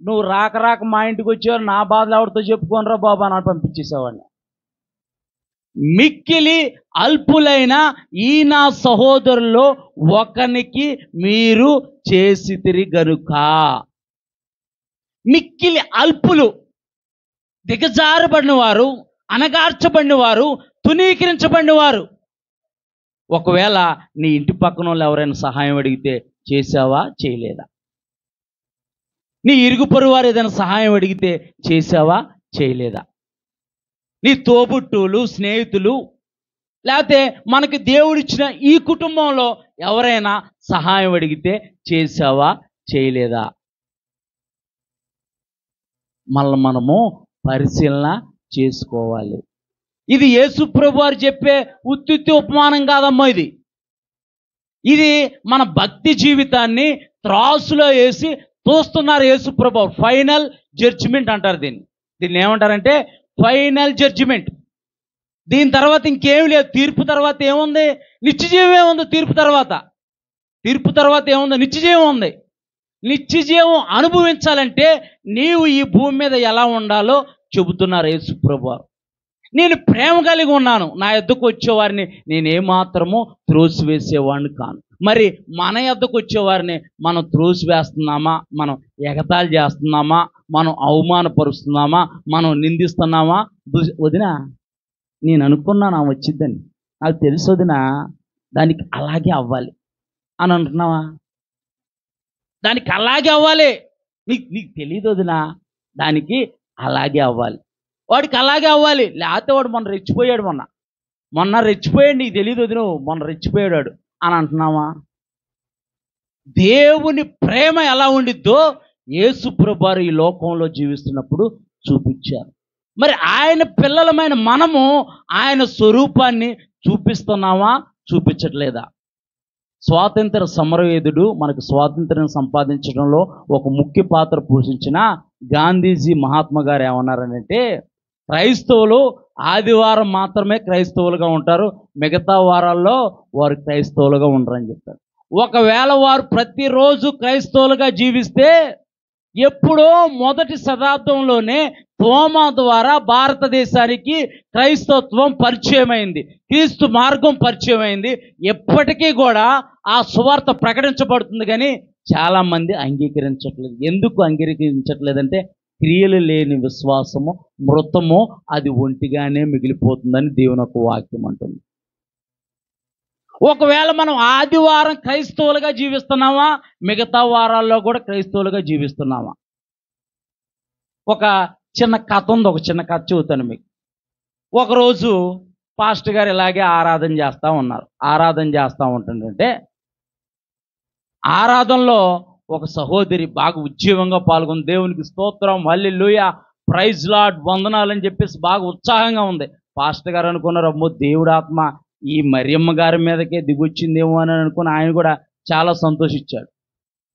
నువ్వు రాక మా ఇంటికి వచ్చేవారు, నా బాధలు ఎవరితో చెప్పుకోనరా బాబా అని పంపించేసేవాడిని. మిక్కిలి అల్పులైన ఈ నా సహోదరుల్లో ఒకనికి మీరు చేసితిరి గనుక. మిక్కిలి అల్పులు, దిగజారబడిన వారు, అనగార్చబడిన వారు, తునీకరించబడిన వారు. ఒకవేళ నీ ఇంటి పక్కన వాళ్ళు ఎవరైనా సహాయం అడిగితే చేసావా, చేయలేదా? నీ ఇరుగు పొరుగు వారు ఏదైనా సహాయం అడిగితే చేసావా, చేయలేదా? నీ తోబుట్టువులు, స్నేహితులు, లేకపోతే మనకి దేవుడిచ్చిన ఈ కుటుంబంలో ఎవరైనా సహాయం అడిగితే చేసావా, చేయలేదా? మళ్ళీ మనము పరిశీలన చేసుకోవాలి. ఇది యేసు ప్రభు వారు చెప్పే ఉత్తుత్తి ఉపమానం కాదమ్మా. ఇది మన భక్తి జీవితాన్ని త్రాసులో వేసి చూస్తున్నారు యేసు ప్రభు. ఫైనల్ జడ్జిమెంట్ అంటారు దీన్ని ఏమంటారంటే ఫైనల్ జడ్జిమెంట్. దీని తర్వాత ఇంకేం లేదు. తీర్పు తర్వాత ఏముంది? నిత్యజీవమే ఉంది. తీర్పు తర్వాత ఏముంది? నిత్యజీవం ఉంది. నిత్యజీవం అనుభవించాలంటే నీవు ఈ భూమి మీద ఎలా ఉండాలో చెబుతున్నారు యేసు ప్రభువారు. నేను ప్రేమ కలిగి ఉన్నాను. నా యొద్దకు వచ్చేవారిని నేనేమాత్రము త్రోసివేసేవాడిని కాను. మరి మన యొద్దకు వచ్చేవారిని మనం త్రోసివేస్తున్నామా, మనం ఎగతాళి చేస్తున్నామా, మనం అవమానపరుస్తున్నామా, మనం నిందిస్తున్నామా? వదినా, నేను అనుకున్నాను ఆమె వచ్చిద్దని, నాకు తెలుసు వదినా, దానికి అలాగే అవ్వాలి అని అంటున్నావా? దానికి అలాగే అవ్వాలి, నీకు తెలియదు వదినా, దానికి అలాగే అవ్వాలి, వాడికి అలాగే అవ్వాలి, లేకపోతే వాడు మొన్న రెచ్చిపోయాడు, మొన్న రెచ్చిపోయాడు, నీకు తెలియదు వదిన, మొన్న రెచ్చిపోయాడు అని అంటున్నావా? దేవుని ప్రేమ ఎలా ఉండిద్దో యేసు ప్రభువారు ఈ లోకంలో జీవిస్తున్నప్పుడు చూపించారు. మరి ఆయన పిల్లలమైన మనము ఆయన స్వరూపాన్ని చూపిస్తున్నామా, చూపించట్లేదా? స్వాతంత్ర సమరయోధుడు మనకు స్వాతంత్ర్యం సంపాదించడంలో ఒక ముఖ్య పాత్ర పోషించిన గాంధీజీ మహాత్మా గారు ఏమన్నారనంటే, క్రైస్తవులు ఆదివారం మాత్రమే క్రైస్తవులుగా ఉంటారు, మిగతా వారాల్లో వారు క్రైస్తవులుగా ఉండరని చెప్పారు. ఒకవేళ వారు ప్రతిరోజు క్రైస్తవులుగా జీవిస్తే ఎప్పుడో మొదటి శతాబ్దంలోనే తోమా ద్వారా భారతదేశానికి క్రైస్తవత్వం పరిచయమైంది, క్రీస్తు మార్గం పరిచయమైంది. ఎప్పటికీ కూడా ఆ సువార్త ప్రకటించబడుతుంది, కానీ చాలామంది అంగీకరించట్లేదు. ఎందుకు అంగీకరించట్లేదంటే క్రియలు లేని విశ్వాసము మృతము, అది ఒంటిగానే మిగిలిపోతుందని దేవుని యొక్క వాక్యం అంటుంది. ఒకవేళ మనం ఆదివారం క్రైస్తవులుగా జీవిస్తున్నామా, మిగతా వారాల్లో కూడా క్రైస్తవులుగా జీవిస్తున్నామా? ఒక చిన్న కథ ఉంది, ఒక చిన్న కథ చెబుతాను మీకు. ఒకరోజు పాస్టర్ గారు ఇలాగే ఆరాధన చేస్తూ ఉన్నారు. ఆరాధన చేస్తూ ఉంటుంటే ఆరాధనలో ఒక సహోదరి బాగా ఉజ్జీవంగా పాల్గొంది. దేవునికి స్తోత్రం, హల్లెలూయా, ప్రైజ్ లార్డ్, వందనాలని చెప్పేసి బాగా ఉత్సాహంగా ఉంది. పాస్టర్ గారు అనుకున్నారు, అమ్మో దేవుడు ఆత్మ ఈ మరియమ్మ గారి మీదకే దిగొచ్చిందేమో అని అనుకుని ఆయన కూడా చాలా సంతోషించాడు.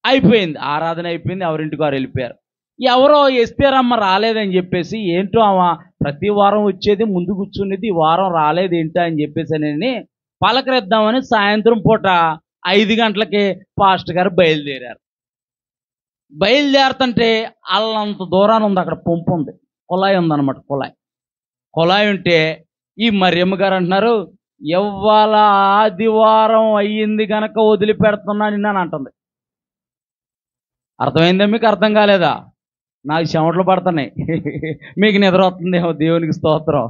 అయిపోయింది, ఆరాధన అయిపోయింది, ఎవరింటికి వారు వెళ్ళిపోయారు. ఎవరో ఎస్తేరమ్మ రాలేదని చెప్పేసి, ఏంటో ఆమె ప్రతి వారం వచ్చేది, ముందు కూర్చునేది, ఈ వారం రాలేదు ఏంటో అని చెప్పేసి అని పలకరిద్దామని సాయంత్రం పూట 5 గంటలకి పాస్టర్ గారు బయలుదేరారు. బయలుదేరుతుంటే అల్లంత దూరాన్ని ఉంది, అక్కడ పంపు ఉంది, కుళాయి ఉందన్నమాట. కుళాయి ఉంటే ఈ మరియమ్మ గారు అంటున్నారు, ఇవాళ ఆదివారం అయ్యింది గనక వదిలిపెడుతున్నా నిన్న అంటుంది. అర్థమైందా మీకు? అర్థం కాలేదా? నాకు చెమటలు పడుతున్నాయి, మీకు నిద్ర వస్తుందేమో. దేవునికి స్తోత్రం,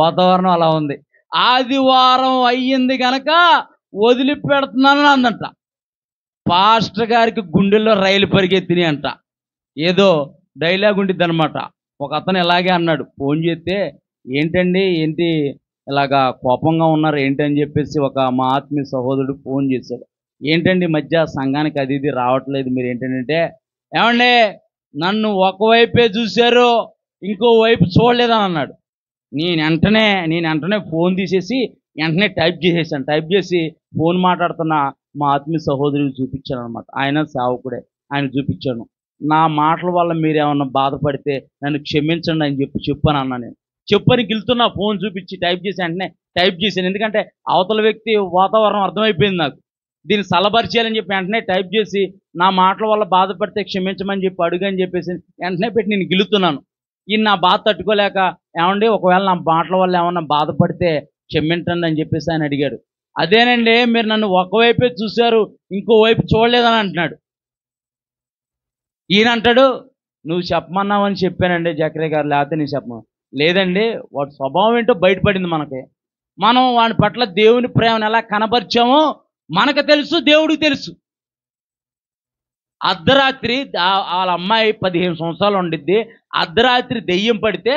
వాతావరణం అలా ఉంది. ఆదివారం అయ్యింది గనక వదిలిపెడుతున్నాను అందంట. పాస్టర్ గారికి గుండెల్లో రైలు పరిగెత్తినాయి అంట. ఏదో డైలాగ్ ఉండిద్ది అనమాట. ఒక అతను ఇలాగే అన్నాడు, ఫోన్ చేస్తే, ఏంటండి ఏంటి ఇలాగా కోపంగా ఉన్నారు ఏంటి అని చెప్పేసి మా ఆత్మీయ సహోదరుడు ఫోన్ చేశాడు. ఏంటండి మధ్య సంఘానికి అది ఇది రావట్లేదు మీరు ఏంటంటే, ఏమండి నన్ను ఒకవైపే చూశారు, ఇంకో వైపు చూడలేదని అన్నాడు. నేను వెంటనే ఫోన్ తీసేసి వెంటనే టైప్ చేసేసాను. టైప్ చేసి ఫోన్ మాట్లాడుతున్న మా ఆత్మీయ సహోదరుడికి చూపించాను అనమాట. ఆయన సేవకుడే, ఆయన చూపించాను. నా మాటల వల్ల మీరు ఏమన్నా బాధపడితే నన్ను క్షమించండి అని చెప్పాను అన్నా. నేను చెప్పని గెలుతున్నా, ఫోన్ చూపించి టైప్ చేసి వెంటనే టైప్ చేశాను. ఎందుకంటే అవతల వ్యక్తి వాతావరణం అర్థమైపోయింది నాకు, దీన్ని సలబరిచేయాలని చెప్పి వెంటనే టైప్ చేసి, నా మాటల వల్ల బాధపడితే క్షమించమని చెప్పి అడుగని చెప్పేసి వెంటనే పెట్టి నేను గెలుతున్నాను. ఈయన నా బాధ తట్టుకోలేక, ఏమండి ఒకవేళ నా మాటల వల్ల ఏమన్నా బాధపడితే క్షమించండి అని చెప్పేసి ఆయన అడిగాడు. అదేనండి, మీరు నన్ను ఒకవైపే చూశారు, ఇంకోవైపు చూడలేదని అంటున్నాడు. ఈయన అంటాడు, నువ్వు చెప్పమన్నావని చెప్పానండి జకరియా గారు, లేకపోతే నేను చెప్పమను. లేదండి, వాడి స్వభావం ఏంటో బయటపడింది మనకి. మనం వాడి పట్ల దేవుని ప్రేమను ఎలా కనబరిచామో మనకు తెలుసు, దేవుడికి తెలుసు. అర్ధరాత్రి వాళ్ళ అమ్మాయి 15 సంవత్సరాలు ఉండిద్ది. అర్ధరాత్రి దెయ్యం పడితే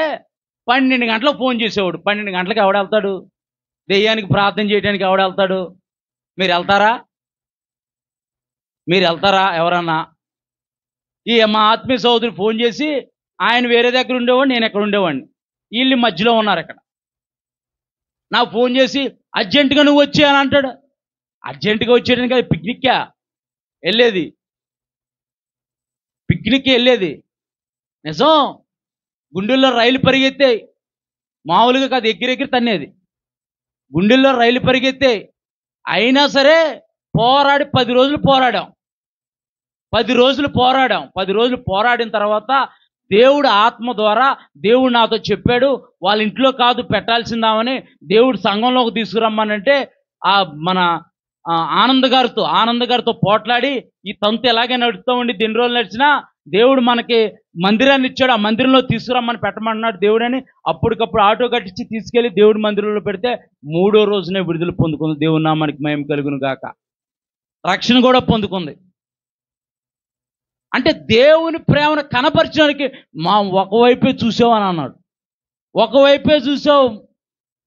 12 గంటలకు ఫోన్ చేసేవాడు. 12 గంటలకు ఎవడెళ్తాడు? దెయ్యానికి ప్రార్థన చేయడానికి ఎవడెళ్తాడు? మీరు వెళ్తారా ఎవరన్నా? ఈ మా ఆత్మీయ సోదరుడు ఫోన్ చేసి, ఆయన వేరే దగ్గర ఉండేవాడు, నేను ఎక్కడ ఉండేవాడిని, వీళ్ళు మధ్యలో ఉన్నారు. ఇక్కడ నాకు ఫోన్ చేసి అర్జెంటుగా నువ్వు వచ్చి అని అంటాడు. అర్జెంటుగా వచ్చేయడానికి అది పిక్నిక్ వెళ్ళేది నిజం. గుండెల్లో రైలు పరిగెత్తాయి, మామూలుగా కాదు, ఎగిరెగిరి తన్నేది. గుండెల్లో రైలు పరిగెత్తాయి. అయినా సరే పోరాడి 10 రోజులు పోరాడాం. 10 రోజులు పోరాడిన తర్వాత దేవుడు ఆత్మ ద్వారా దేవుడు నాతో చెప్పాడు, వాళ్ళ ఇంట్లో కాదు పెట్టాల్సిందామని దేవుడు సంఘంలోకి తీసుకురమ్మనంటే మన ఆనంద్ గారితో పోట్లాడి ఈ తంతు ఎలాగే నడుస్తూ ఉండి ఎన్ని రోజులు నడిచినా దేవుడు మనకి మందిరాన్ని ఇచ్చాడు, ఆ మందిరంలో తీసుకురమ్మని పెట్టమన్నాడు దేవుడు అని అప్పటికప్పుడు ఆటో కట్టించి తీసుకెళ్లి దేవుడి మందిరంలో పెడితే 3వ రోజునే విడుదల పొందుకుంది. దేవుడి నామానికి మహిమ కలుగును గాక. రక్షణ కూడా పొందుకుంది. అంటే దేవుని ప్రేమను కనపరచడానికి ఒకవైపే చూసావు అని అన్నాడు. ఒకవైపే చూసావు,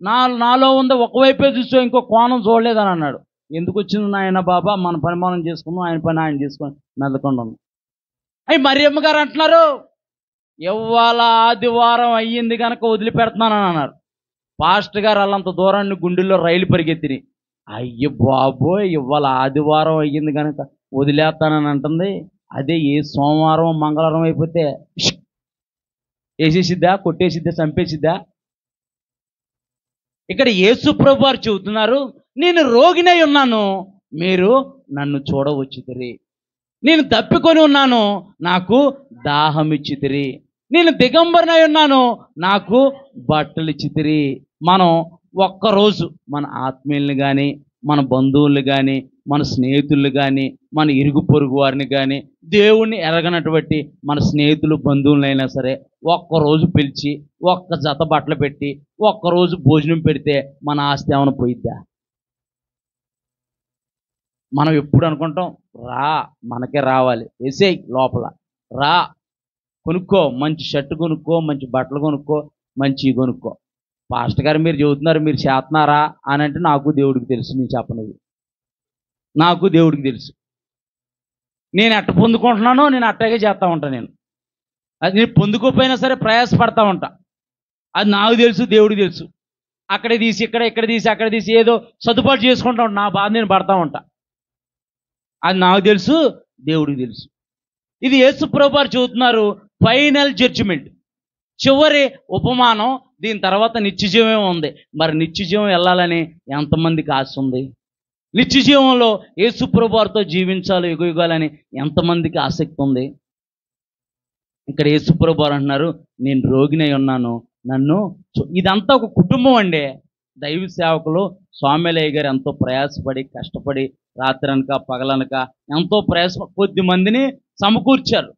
నాలో ఉంది, ఒకవైపే చూసావు, ఇంకో కోణం చూడలేదని అన్నాడు. ఎందుకు వచ్చింది నాయన బాబా, మన పని మనం చేసుకున్నాం, ఆయన పని ఆయన చేసుకొని మెదకుండా ఉన్నాం. అయ్యి మరియమ్మ గారు అంటున్నారు, ఇవాళ ఆదివారం అయ్యింది కనుక వదిలిపెడుతున్నానని అన్నారు. పాస్టర్ గారు వాళ్ళంత దూరాన్ని గుండెల్లో రైలు పరిగెత్తిని. అయ్య బాబోయ్, ఇవాళ ఆదివారం అయ్యింది కనుక వదిలేస్తానని అంటుంది. అదే ఏ సోమవారం మంగళవారం అయిపోతే వేసేసిద్దా, కొట్టేసిద్దా, చంపేసిద్దా? ఇక్కడ యేసు ప్రభు వారు చెబుతున్నారు, నేను రోగినై ఉన్నాను, మీరు నన్ను చూడవచ్చుతిరి. నేను తప్పికొని ఉన్నాను, నాకు దాహం ఇచ్చితిరి. నేను దిగంబరనై ఉన్నాను, నాకు బట్టలు ఇచ్చితిరి. మనం ఒక్కరోజు మన ఆత్మీయుల్ని కానీ, మన బంధువుల్ని కానీ, మన స్నేహితులు కానీ, మన ఇరుగు పొరుగు వారిని కానీ, దేవుణ్ణి ఎరగనటువంటి మన స్నేహితులు బంధువులైనా సరే ఒక్కరోజు పిలిచి ఒక్క జత బట్టలు పెట్టి ఒక్కరోజు భోజనం పెడితే మన ఆస్తి ఏమైనా పోయిద్దా? మనం ఎప్పుడు అనుకుంటాం, రా మనకే రావాలి, వేసేయి లోపల, రా కొనుక్కో, మంచి షర్ట్ కొనుక్కో, మంచి బట్టలు కొనుక్కో, మంచి కొనుక్కో. పాస్టర్ గారు మీరు చెబుతున్నారు, మీరు చేస్తున్నారా అని అంటే నాకు దేవుడికి తెలుసు, నేను చెప్పనది. నాకు దేవుడికి తెలుసు. నేను ఎట్ట పొందుకుంటున్నానో నేను అట్టాగే చేస్తూ ఉంటాను. అది నేను పొందుకోపోయినా సరే ప్రయాసపడతా ఉంటా. అది నాకు తెలుసు, దేవుడికి తెలుసు. అక్కడే తీసి ఇక్కడ తీసి అక్కడ తీసి ఏదో సర్దుబాటు చేసుకుంటా ఉంటా. నా బాధ నేను పడతా ఉంటా. అది నాకు తెలుసు, దేవుడికి తెలుసు. ఇది యేసు ప్రభువు వారు చెబుతున్నారు, ఫైనల్ జడ్జిమెంట్, చివరి ఉపమానం. దీని తర్వాత నిత్యజీవం ఉంది. మరి నిత్యజీవం వెళ్ళాలని ఎంతమందికి ఆశ ఉంది? నిత్యజీవంలో యేసు ప్రభువు వారితో జీవించాలి యుగాలని ఎంతమందికి ఆసక్తి ఉంది? ఇక్కడ యేసు ప్రభువు వారు అంటున్నారు, నేను రోగినై ఉన్నాను, నన్ను ఇదంతా ఒక కుటుంబం అండి. దైవ సేవకులు స్వామిలయ్య గారు ఎంతో ప్రయాసపడి కష్టపడి రాత్రనక పగలనక ఎంతో కొద్ది మందిని సమకూర్చారు.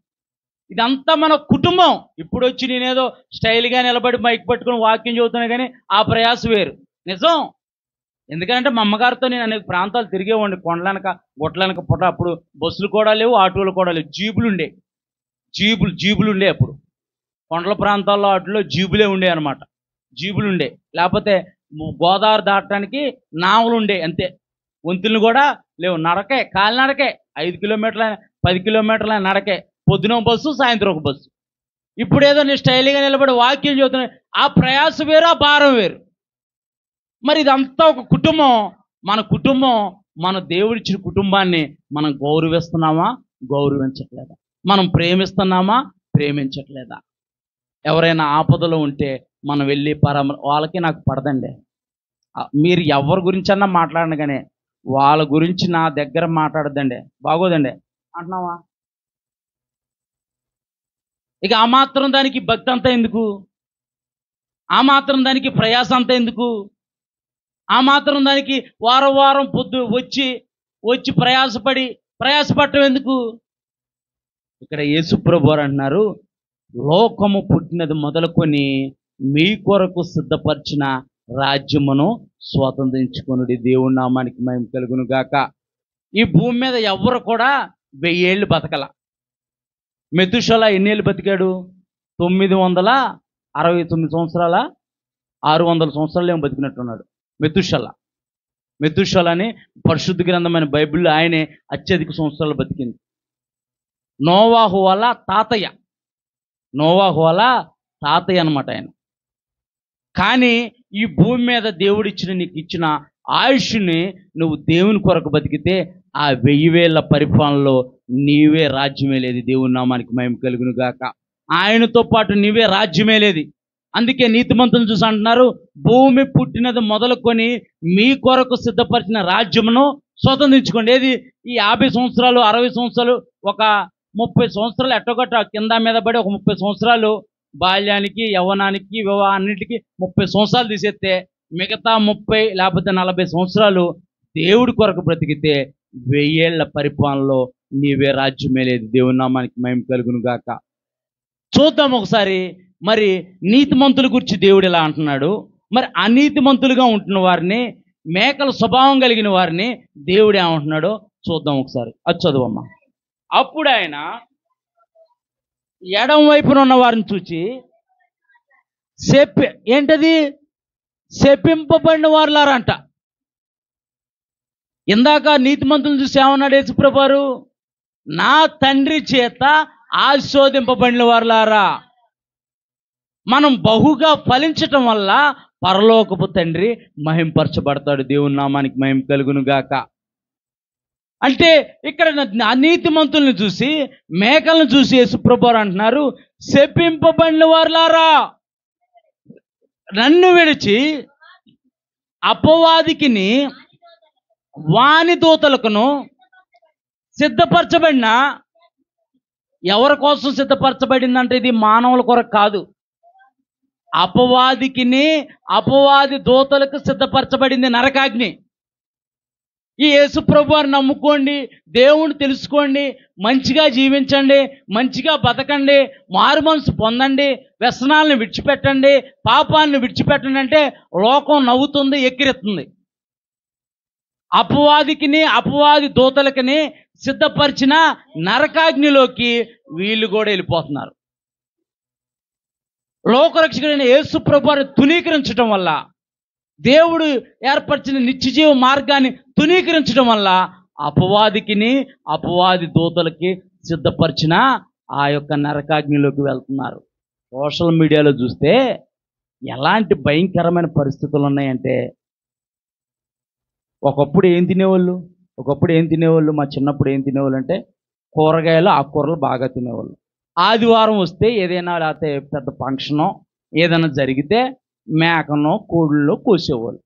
ఇదంతా మన కుటుంబం. ఇప్పుడు వచ్చి నేనేదో స్టైల్గా నిలబడి మైక్ పట్టుకుని వాక్యం చదువుతున్నా కానీ ఆ ప్రయాస వేరు, నిజం. ఎందుకంటే మా అమ్మగారితో నేను అనేక ప్రాంతాలు తిరిగేవాడిని, కొండలనక గుట్లనక పుట్ట. అప్పుడు బస్సులు కూడా లేవు, ఆటోలు కూడా లేవు, జీబులు ఉండే. అప్పుడు కొండల ప్రాంతాల్లో వాటిలో జీబులే ఉండే అనమాట. జీబులు ఉండే, లేకపోతే గోదావరి దాటడానికి నావలు ఉండే, అంతే. వంతులు కూడా లేవు. నడకే, కాలినడకే, 5 కిలోమీటర్ల 10 కిలోమీటర్ల నడకే. పొద్దున బస్సు, సాయంత్రం ఒక బస్సు. ఇప్పుడు ఏదో నేను స్టైల్గా నిలబడి వాక్యం చదువుతున్నా, ఆ ప్రయాస వేరు, ఆ భారం వేరు. మరి ఇదంతా ఒక కుటుంబం. మన కుటుంబం, మన దేవుడిచ్చిన కుటుంబాన్ని మనం గౌరవిస్తున్నామా, గౌరవించట్లేదా? మనం ప్రేమిస్తున్నామా, ప్రేమించట్లేదా? ఎవరైనా ఆపదలో ఉంటే మనం వెళ్ళి వాళ్ళకి నాకు పడదండి. మీరు ఎవరి గురించి అన్నా మాట్లాడండి, కానీ వాళ్ళ గురించి నా దగ్గర మాట్లాడద్దండి, బాగోదండి అంటున్నావా? ఇక ఆ మాత్రం దానికి భక్తి అంతా ఎందుకు? ఆ మాత్రం దానికి ప్రయాస అంతా ఎందుకు? ఆ మాత్రం దానికి వారం పొద్దు వచ్చి ప్రయాసపడటం ఎందుకు? ఇక్కడ యేసు ప్రభువు వారు అంటున్నారు, లోకము పుట్టినది మొదలుకొని మీ కొరకు సిద్ధపరిచిన రాజ్యమును స్వాతంత్రించుకొనుడి. దేవుడి నామానికి మహిమ కలుగును గాక. ఈ భూమి మీద ఎవ్వరు కూడా 1000 ఏళ్ళు బతకల. మెతుషల ఎన్ని ఏళ్ళు బతికాడు? 969 సంవత్సరాల 600 సంవత్సరాలు ఏమో బతికినట్టున్నాడు మెతుషలని పరిశుద్ధ గ్రంథమైన బైబిల్లో ఆయనే అత్యధిక సంవత్సరాలు బతికింది. నోవాహు వాళ్ళ తాతయ్య అనమాట ఆయన. కానీ ఈ భూమి మీద దేవుడిచ్చిన నీకు ఇచ్చిన ఆయుష్ని నువ్వు దేవుని కొరకు బతికితే ఆ 1000 పరిపాలనలో నీవే రాజ్యమే లేదు. దేవుని నామానికి మహిమ కలుగును గాక. ఆయనతో పాటు నీవే రాజ్యమే లేదు. అందుకే నీతిమంతులు చూసి అంటున్నారు, భూమి పుట్టినది మొదలుకొని మీ కొరకు సిద్ధపరిచిన రాజ్యమును స్వతంత్రించుకోండి. ఏది ఈ 50 సంవత్సరాలు 60 సంవత్సరాలు ఒక 30 సంవత్సరాలు ఎట్టగొట్ట కింద మీద పడి ఒక 30 సంవత్సరాలు బాల్యానికి, యవ్వనానికి, వివాహాన్నిటికీ 30 సంవత్సరాలు తీసేస్తే మిగతా 30 లేకపోతే 40 సంవత్సరాలు దేవుడి కొరకు బ్రతికితే 1000 ఏళ్ల పరిపాలనలో నీవే రాజ్యమే లేదు. దేవుని నామానికి మహిమ కలుగును గాక. చూద్దాం ఒకసారి మరి నీతిమంతుల గురించి దేవుడు ఇలా అంటున్నాడు. మరి అనీతిమంతులుగా ఉంటున్న వారిని, మేకల స్వభావం కలిగిన వారిని దేవుడు ఏమంటున్నాడో చూద్దాం ఒకసారి. అది చదువమ్మా. అప్పుడు ఆయన ఎడం వైపున ఉన్న వారిని చూచి ఏంటది? శపింపబడిన వారులారంట. ఇందాక నీతిమంతులను చూసి ఏమన్నాడు యేసుప్రభువారు? నా తండ్రి చేత ఆశీర్వదింపబడిన వారులారా. మనం బహుగా ఫలించటం వల్ల పరలోకపు తండ్రి మహింపరచబడతాడు. దేవుని నామానికి మహిమ కలుగును గాక. అంటే ఇక్కడ అనీతిమంతుల్ని చూసి, మేకలను చూసి యేసుప్రభువారు అంటున్నారు, శపింపబడిన వారులారా, నన్ను విడిచి అపవాదికిని వాని దూతలకును సిద్ధపరచబడిన. ఎవరి కోసం సిద్ధపరచబడిందంటే ఇది మానవుల కొరకు కాదు. అపవాదికిని, అపవాది దూతలకు సిద్ధపరచబడింది నరకాగ్ని. ఈ యేసుప్రభువారిని నమ్ముకోండి, దేవుణ్ణి తెలుసుకోండి, మంచిగా జీవించండి, మంచిగా బతకండి, మారు మనసు పొందండి, వ్యసనాలను విడిచిపెట్టండి, పాపాన్ని విడిచిపెట్టండి అంటే లోకం నవ్వుతుంది, ఎక్కిరిస్తుంది. అపవాదికిని, అపవాది దూతలకిని సిద్ధపరిచిన నరకాగ్నిలోకి వీళ్ళు కూడా వెళ్ళిపోతున్నారు. లోకరక్షకుడైన యేసుప్రభువారిని తునీకరించడం వల్ల, దేవుడు ఏర్పరిచిన నిత్యజీవ మార్గాన్ని తునీకరించడం వల్ల అపవాదికిని, అపవాది దూతలకి సిద్ధపరిచిన ఆ యొక్క నరకాగ్నిలోకి వెళ్తున్నారు. సోషల్ మీడియాలో చూస్తే ఎలాంటి భయంకరమైన పరిస్థితులు ఉన్నాయంటే, ఒకప్పుడు ఏం తినేవాళ్ళు, మా చిన్నప్పుడు ఏం తినేవాళ్ళు అంటే కూరగాయలు, ఆకుకూరలు బాగా తినేవాళ్ళు. ఆదివారం వస్తే ఏదైనా, లేకపోతే పెద్ద ఫంక్షనో ఏదైనా జరిగితే మేకనో కోళ్ళలో కోసేవాళ్ళు.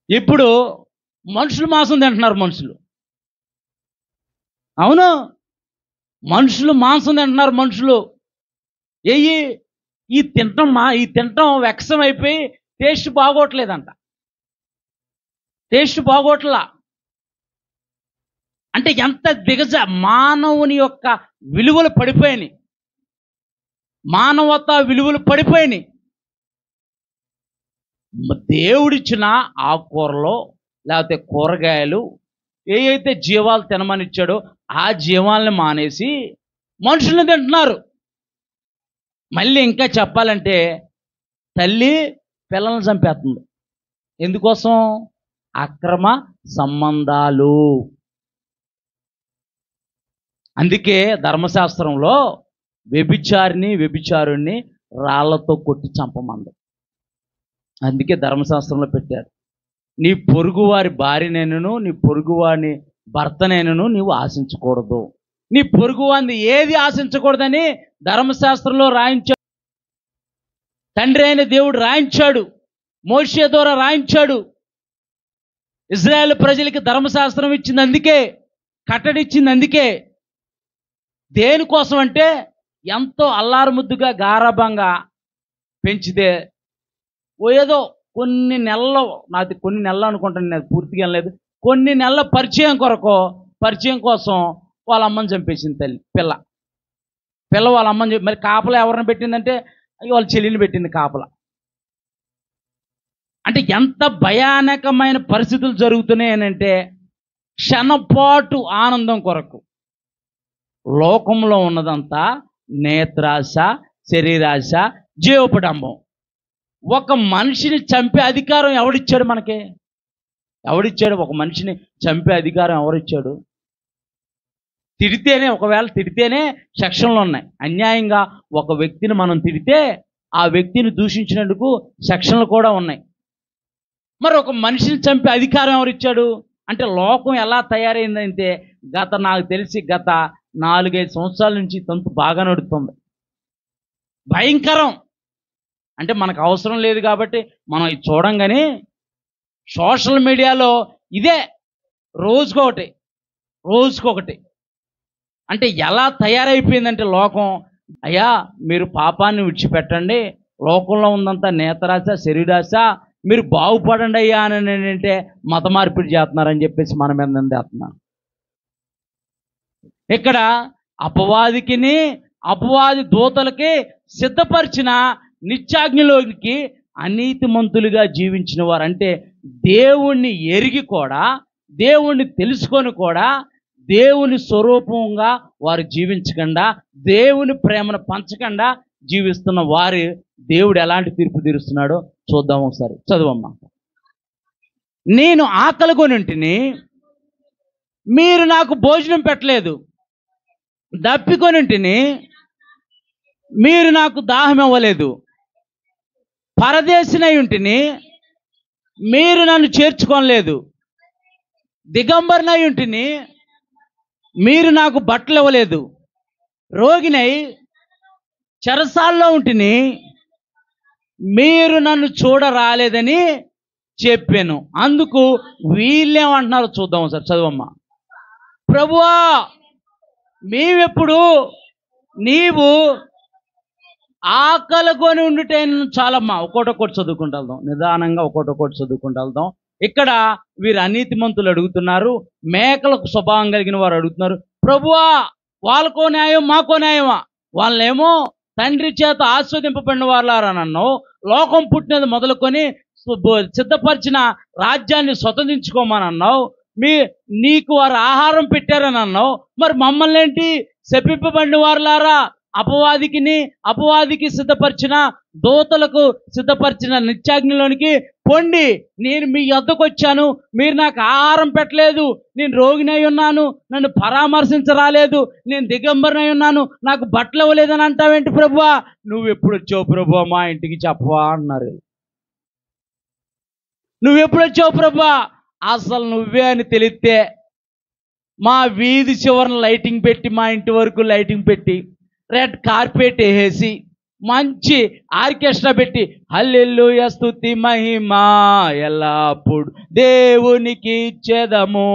ఇప్పుడు మనుషులు మాంసం తింటున్నారు. అవును, మనుషులు మాంసం తింటున్నారు. ఈ తింటం వ్యక్సం అయిపోయి టేస్ట్ బాగోట్లేదంట. అంటే ఎంత మానవుని యొక్క విలువలు పడిపోయినాయి, మానవత విలువలు పడిపోయినాయి. దేవుడిచ్చిన ఆకుకూరలో లేకపోతే కూరగాయలు ఏవైతే జీవాలు తినమని ఇచ్చాడో ఆ జీవాలను మానేసి మనుషులను తింటున్నారు. మళ్ళీ ఇంకా చెప్పాలంటే తల్లి పిల్లల్ని చంపేస్తుంది. ఎందుకోసం? అక్రమ సంబంధాలు. అందుకే ధర్మశాస్త్రంలో వ్యభిచారుణ్ణి రాళ్లతో కొట్టి చంపమంది. అందుకే ధర్మశాస్త్రంలో పెట్టారు, నీ పొరుగువారి భార్యనైనను, నీ పొరుగువారిని భర్తనైనను నీవు ఆశించకూడదు. నీ పొరుగువారిని ఏది ఆశించకూడదని ధర్మశాస్త్రంలో రాయించాడు. తండ్రి అయిన దేవుడు రాయించాడు, మోషే ద్వారా రాయించాడు. ఇజ్రాయేల్ ప్రజలకి ధర్మశాస్త్రం ఇచ్చింది అందుకే, కట్టడిచ్చింది అందుకే. దేనికోసం అంటే ఎంతో అల్లారుముద్దుగా గారాబంగా పెంచితే ఏదో కొన్ని నెలలు, నాది కొన్ని నెలలు అనుకుంటాను, నేను పూర్తిగా లేదు, కొన్ని నెలల పరిచయం కోసం వాళ్ళ అమ్మని చంపేసింది పిల్ల వాళ్ళ అమ్మని. మరి కాపలా ఎవరిని పెట్టిందంటే వాళ్ళ చెల్లిని పెట్టింది కాపలా. అంటే ఎంత భయానకమైన పరిస్థితులు జరుగుతున్నాయనంటే క్షణపాటు ఆనందం కొరకు లోకంలో ఉన్నదంతా నేత్రాశ, శరీరాశ, జీవపడంబం. ఒక మనిషిని చంపే అధికారం ఎవడిచ్చాడు మనకి? ఒక మనిషిని చంపే అధికారం ఎవరిచ్చాడు? ఒకవేళ తిడితేనే సెక్షన్లు ఉన్నాయి. అన్యాయంగా ఒక వ్యక్తిని మనం తిడితే ఆ వ్యక్తిని దూషించినందుకు సెక్షన్లు కూడా ఉన్నాయి. మరి ఒక మనిషిని చంపే అధికారం ఎవరిచ్చాడు అంటే లోకం ఎలా తయారైందంటే నాకు తెలిసి గత 4-5 సంవత్సరాల నుంచి తంతు బాగా నడుస్తుంది. భయంకరం. అంటే మనకు అవసరం లేదు కాబట్టి మనం ఇది చూడంగానే సోషల్ మీడియాలో ఇదే రోజుకొకటి. అంటే ఎలా తయారైపోయిందంటే లోకం, అయ్యా మీరు పాపాన్ని విడిచిపెట్టండి, లోకంలో ఉందంతా నేతరాశ శరీరాశ, మీరు బాగుపడండి అయ్యా అని ఏంటంటే మత మార్పిడి చేస్తున్నారని చెప్పేసి మన మీద నిందేస్తున్నారు. ఇక్కడ అపవాదికిని అపవాది దూతలకి సిద్ధపరిచిన నిత్యాగ్నిలోకి అనీతిమంతులుగా జీవించిన వారు, అంటే దేవుణ్ణి ఎరిగి కూడా దేవుణ్ణి తెలుసుకొని కూడా దేవుని స్వరూపంగా వారు జీవించకుండా దేవుని ప్రేమను పంచకుండా జీవిస్తున్న వారి దేవుడు ఎలాంటి తీర్పు తీరుస్తున్నాడో చూద్దాం ఒకసారి. చదువమ్మా. నేను ఆకలి కొనింటిని, మీరు నాకు భోజనం పెట్టలేదు. దప్పికొనింటిని, మీరు నాకు దాహం ఇవ్వలేదు. పరదేశినై ఉంటిని, మీరు నన్ను చేర్చుకోలేదు. దిగంబరనై ఉంటిని, మీరు నాకు బట్టలు ఇవ్వలేదు. రోగినై చెరసాల్లో ఉంటిని, మీరు నన్ను చూడరాలేదని చెప్పాను. అందుకు వీళ్ళేమంటున్నారో చూద్దాం సార్. చదవమ్మా. ప్రభువా, మేమెప్పుడు నీవు ఆకలి కొని ఉండుటైన చాలమ్మా. ఒక్కొక్కటి చదువుకుంటూ వెళ్దాం, నిదానంగా ఒక్కొక్కటి చదువుకుంటూ వెళ్దాం. ఇక్కడ వీరు అనీతిమంతులు అడుగుతున్నారు, మేకలకు స్వభావం కలిగిన వారు అడుగుతున్నారు, ప్రభువా వాళ్ళకో న్యాయం మాకో న్యాయమా? వాళ్ళేమో తండ్రి చేత ఆస్వాదింపబడిన వాళ్ళారనన్నావు, లోకం పుట్టినది మొదలుకొని సిద్ధపరిచిన రాజ్యాన్ని స్వతంత్రించుకోమని అన్నావు, నీకు వారు ఆహారం పెట్టారని అన్నావు. మరి మమ్మల్ని ఏంటి శపింపబడిన వారులారా, అపవాదికి సిద్ధపరిచిన దూతలకు సిద్ధపరిచిన నిత్యాగ్నిలోనికి పొండి, నేను మీ వద్దకు వచ్చాను, మీరు నాకు ఆహారం పెట్టలేదు, నేను రోగినై ఉన్నాను, నన్ను పరామర్శించరాలేదు, నేను దిగంబరనై ఉన్నాను, నాకు బట్టలు ఇవ్వలేదని అంటావేంటి ప్రభువా? నువ్వు ఎప్పుడు వచ్చావు ప్రభువా మా ఇంటికి చెప్పవా అన్నారు. నువ్వెప్పుడు వచ్చావు ప్రభువా? అసలు నువ్వే అని తెలిస్తే మా వీధి చివరన లైటింగ్ పెట్టి, మా ఇంటి వరకు లైటింగ్ పెట్టి, రెడ్ కార్పెట్ వేసేసి, మంచి ఆర్కెస్ట్రా పెట్టి, హల్లెలూయా స్తుతి మహిమ ఎల్లప్పుడు దేవునికి ఇచ్చేదము,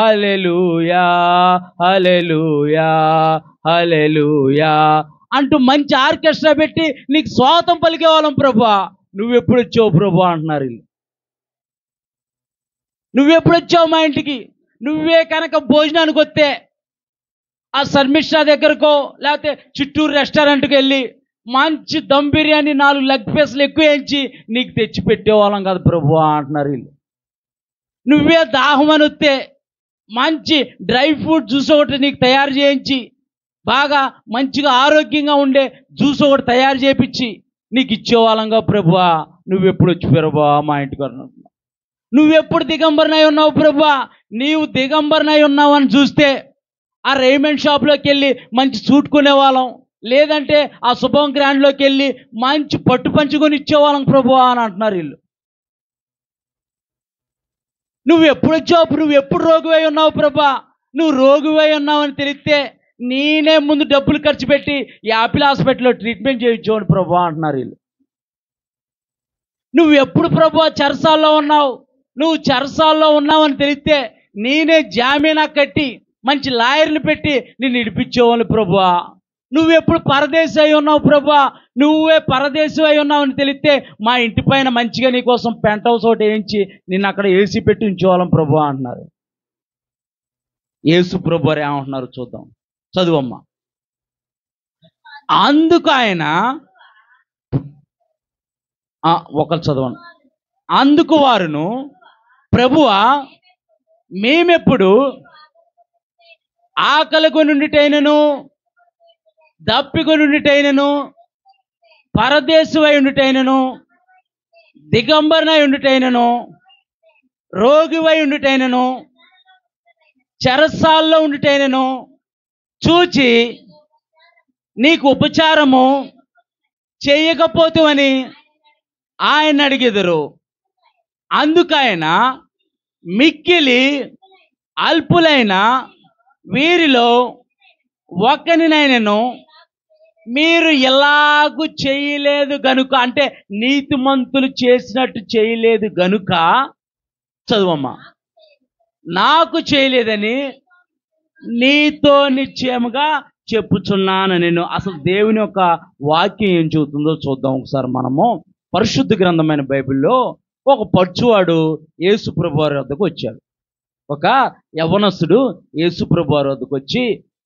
హల్లెలూయా హల్లెలూయా హల్లెలూయా అంటూ మంచి ఆర్కెస్ట్రా పెట్టి నీకు స్వాగతం పలికేవాళ్ళం ప్రభువా. నువ్వెప్పుడు వచ్చావు ప్రభువా అంటున్నారు. నువ్వెప్పుడు వచ్చావు మా ఇంటికి? నువ్వే కనుక భోజనానికి వస్తే ఆ శర్మిష్ఠా దగ్గరకో లేకపోతే చిట్టూరు రెస్టారెంట్కి వెళ్ళి మంచి దమ్ బిర్యానీ 4 లెగ్ పీసులు ఎక్కువ వేయించి నీకు తెచ్చి పెట్టేవాళ్ళం కదా ప్రభువా అంటున్నారు వీళ్ళు. నువ్వే దాహం అని వస్తే మంచి డ్రై ఫ్రూట్ జ్యూస్ ఒకటి నీకు తయారు చేయించి, బాగా మంచిగా ఆరోగ్యంగా ఉండే జ్యూస్ ఒకటి తయారు చేయించి నీకు ఇచ్చేవాళ్ళంగా ప్రభువా. నువ్వెప్పుడు వచ్చి ప్రభువా మా ఇంటికి అన్నావు? నువ్వెప్పుడు దిగంబరనై ఉన్నావు ప్రభువా? నీవు దిగంబరనై ఉన్నావు అని చూస్తే ఆ రేమండ్ షాప్లోకి వెళ్ళి మంచి సూట్ కొనేవాళ్ళం, లేదంటే ఆ శుభం గ్రాండ్లోకి వెళ్ళి మంచి పట్టు పంచుకొని ఇచ్చేవాళ్ళం ప్రభువా అని అంటున్నారు వీళ్ళు. నువ్వెప్పుడు వచ్చావు? నువ్వెప్పుడు రోగివై ఉన్నావు ప్రభువా? నువ్వు రోగివై ఉన్నావు అని తెలిస్తే నేనే ముందు డబ్బులు ఖర్చు పెట్టి యాపిల్ హాస్పిటల్లో ట్రీట్మెంట్ చేయించేవాడు ప్రభువా అంటున్నారు వీళ్ళు. నువ్వు ఎప్పుడు ప్రభువా చెరసాల్లో ఉన్నావు? నువ్వు చెరసాల్లో ఉన్నావు అని తెలిస్తే నేనే జామీనా కట్టి మంచి లాయర్ని పెట్టి నిన్ను ఇడిపించేవాళ్ళు ప్రభువా. నువ్వెప్పుడు పరదేశి అయి ఉన్నావు ప్రభువా? నువ్వే పరదేశి అయి ఉన్నావు అని తెలిస్తే మా ఇంటి పైన మంచిగా నీకోసం పెంట్ హౌస్ ఒకటి వేయించి నిన్ను అక్కడ ఏసీ పెట్టి ఉంచేవాళ్ళం ప్రభువా అంటున్నారు. యేసు ప్రభు వారు ఏమంటున్నారు చూద్దాం. చదువమ్మా. అందుకు ఆయన ఒకరు చదవండి. అందుకు వారును, ప్రభువా మేమెప్పుడు ఆకలి కొనుండిటైనను, దప్పికొనుండిటైనను, పరదేశువై ఉండుటైనను, దిగంబరనై ఉండుటైనను, రోగివై ఉండుటైనను, చెరసాల్లో ఉండుటైనను చూచి నీకు ఉపచారము చేయకపోతువని ఆయన అడిగెదరు. అందుకైన మిక్కిలి అల్పులైన వీరిలో ఒకనినైనను మీరు ఎలాగూ చేయలేదు గనుక, అంటే నీతిమంతులు చేసినట్టు చేయలేదు గనుక, చదువమ్మా, నాకు చేయలేదని నీతో నిశ్చయముగా చెప్పుచున్నాను నేను. అసలు దేవుని యొక్క వాక్యం ఏం చెబుతుందో చూద్దాం ఒకసారి మనము. పరిశుద్ధ గ్రంథమైన బైబిల్లో ఒక పడుచువాడు యేసు ప్రభువు వారి వద్దకు వచ్చాడు. ఒక యవ్వనస్తుడు యేసు ప్రభువు వారి వద్దకు వచ్చి,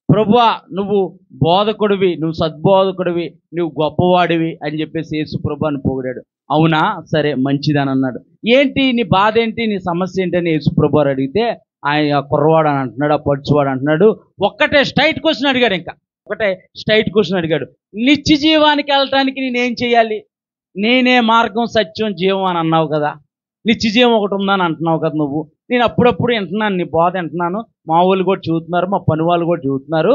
ప్రభువా నువ్వు బోధకుడివి, నువ్వు సద్బోధకుడివి, నువ్వు గొప్పవాడివి అని చెప్పేసి యేసు ప్రభువుని పొగిడాడు. అవునా, సరే మంచిదని అన్నాడు. ఏంటి నీ బాధ ఏంటి, నీ సమస్య ఏంటి అని యేసు ప్రభువు వారు అడిగితే ఆయన కుర్రవాడు అని అంటున్నాడు, ఆ పడుచువాడు అంటున్నాడు. ఒక్కటే స్ట్రైట్ క్వశ్చన్ అడిగాడు. ఇంకా ఒకటే స్ట్రైట్ క్వశ్చన్ అడిగాడు, నిత్య జీవానికి వెళ్ళటానికి నేనేం చేయాలి? నేనే మార్గం సత్యం జీవం అని అన్నావు కదా, నిత్య జీవం ఒకటి ఉందని అంటున్నావు కదా నువ్వు. నేను అప్పుడప్పుడు వింటున్నాను, నీ బాధ వింటున్నాను, మా వాళ్ళు కూడా చెబుతున్నారు, మా పని వాళ్ళు కూడా చెబుతున్నారు.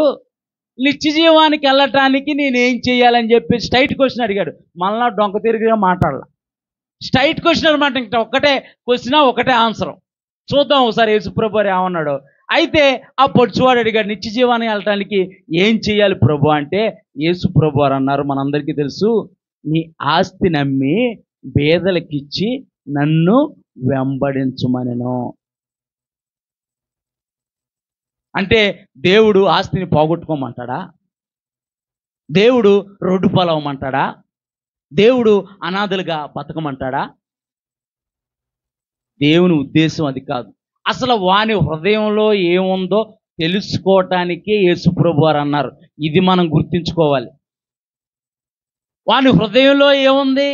నిత్య జీవానికి వెళ్ళటానికి నేనేం చేయాలని చెప్పి స్ట్రైట్ క్వశ్చన్ అడిగాడు. మళ్ళా డొంక తిరిగిగా మాట్లాడాల. స్ట్రైట్ క్వశ్చన్ అనమాట. ఇంకా ఒకటే క్వశ్చన్, ఒకటే ఆన్సర్. చూద్దాం ఒకసారి యేసుప్రభు వారు ఏమన్నాడు. అయితే ఆ పడుచువాడు అడిగాడు, నిత్య జీవానికి వెళ్ళటానికి ఏం చేయాలి ప్రభు అంటే యేసుప్రభు వారు అన్నారు, మనందరికీ తెలుసు, నీ ఆస్తి నమ్మి పేదలకిచ్చి నన్ను వెంబడించుమనెను. అంటే దేవుడు ఆస్తిని పోగొట్టుకోమంటాడా? దేవుడు రోడ్డు పాలవమంటాడా? దేవుడు అనాథలుగా బతకమంటాడా? దేవుని ఉద్దేశం అది కాదు. అసలు వాని హృదయంలో ఏముందో తెలుసుకోవటానికే యేసుప్రభు వారు అన్నారు. ఇది మనం గుర్తించుకోవాలి. వాని హృదయంలో ఏముంది?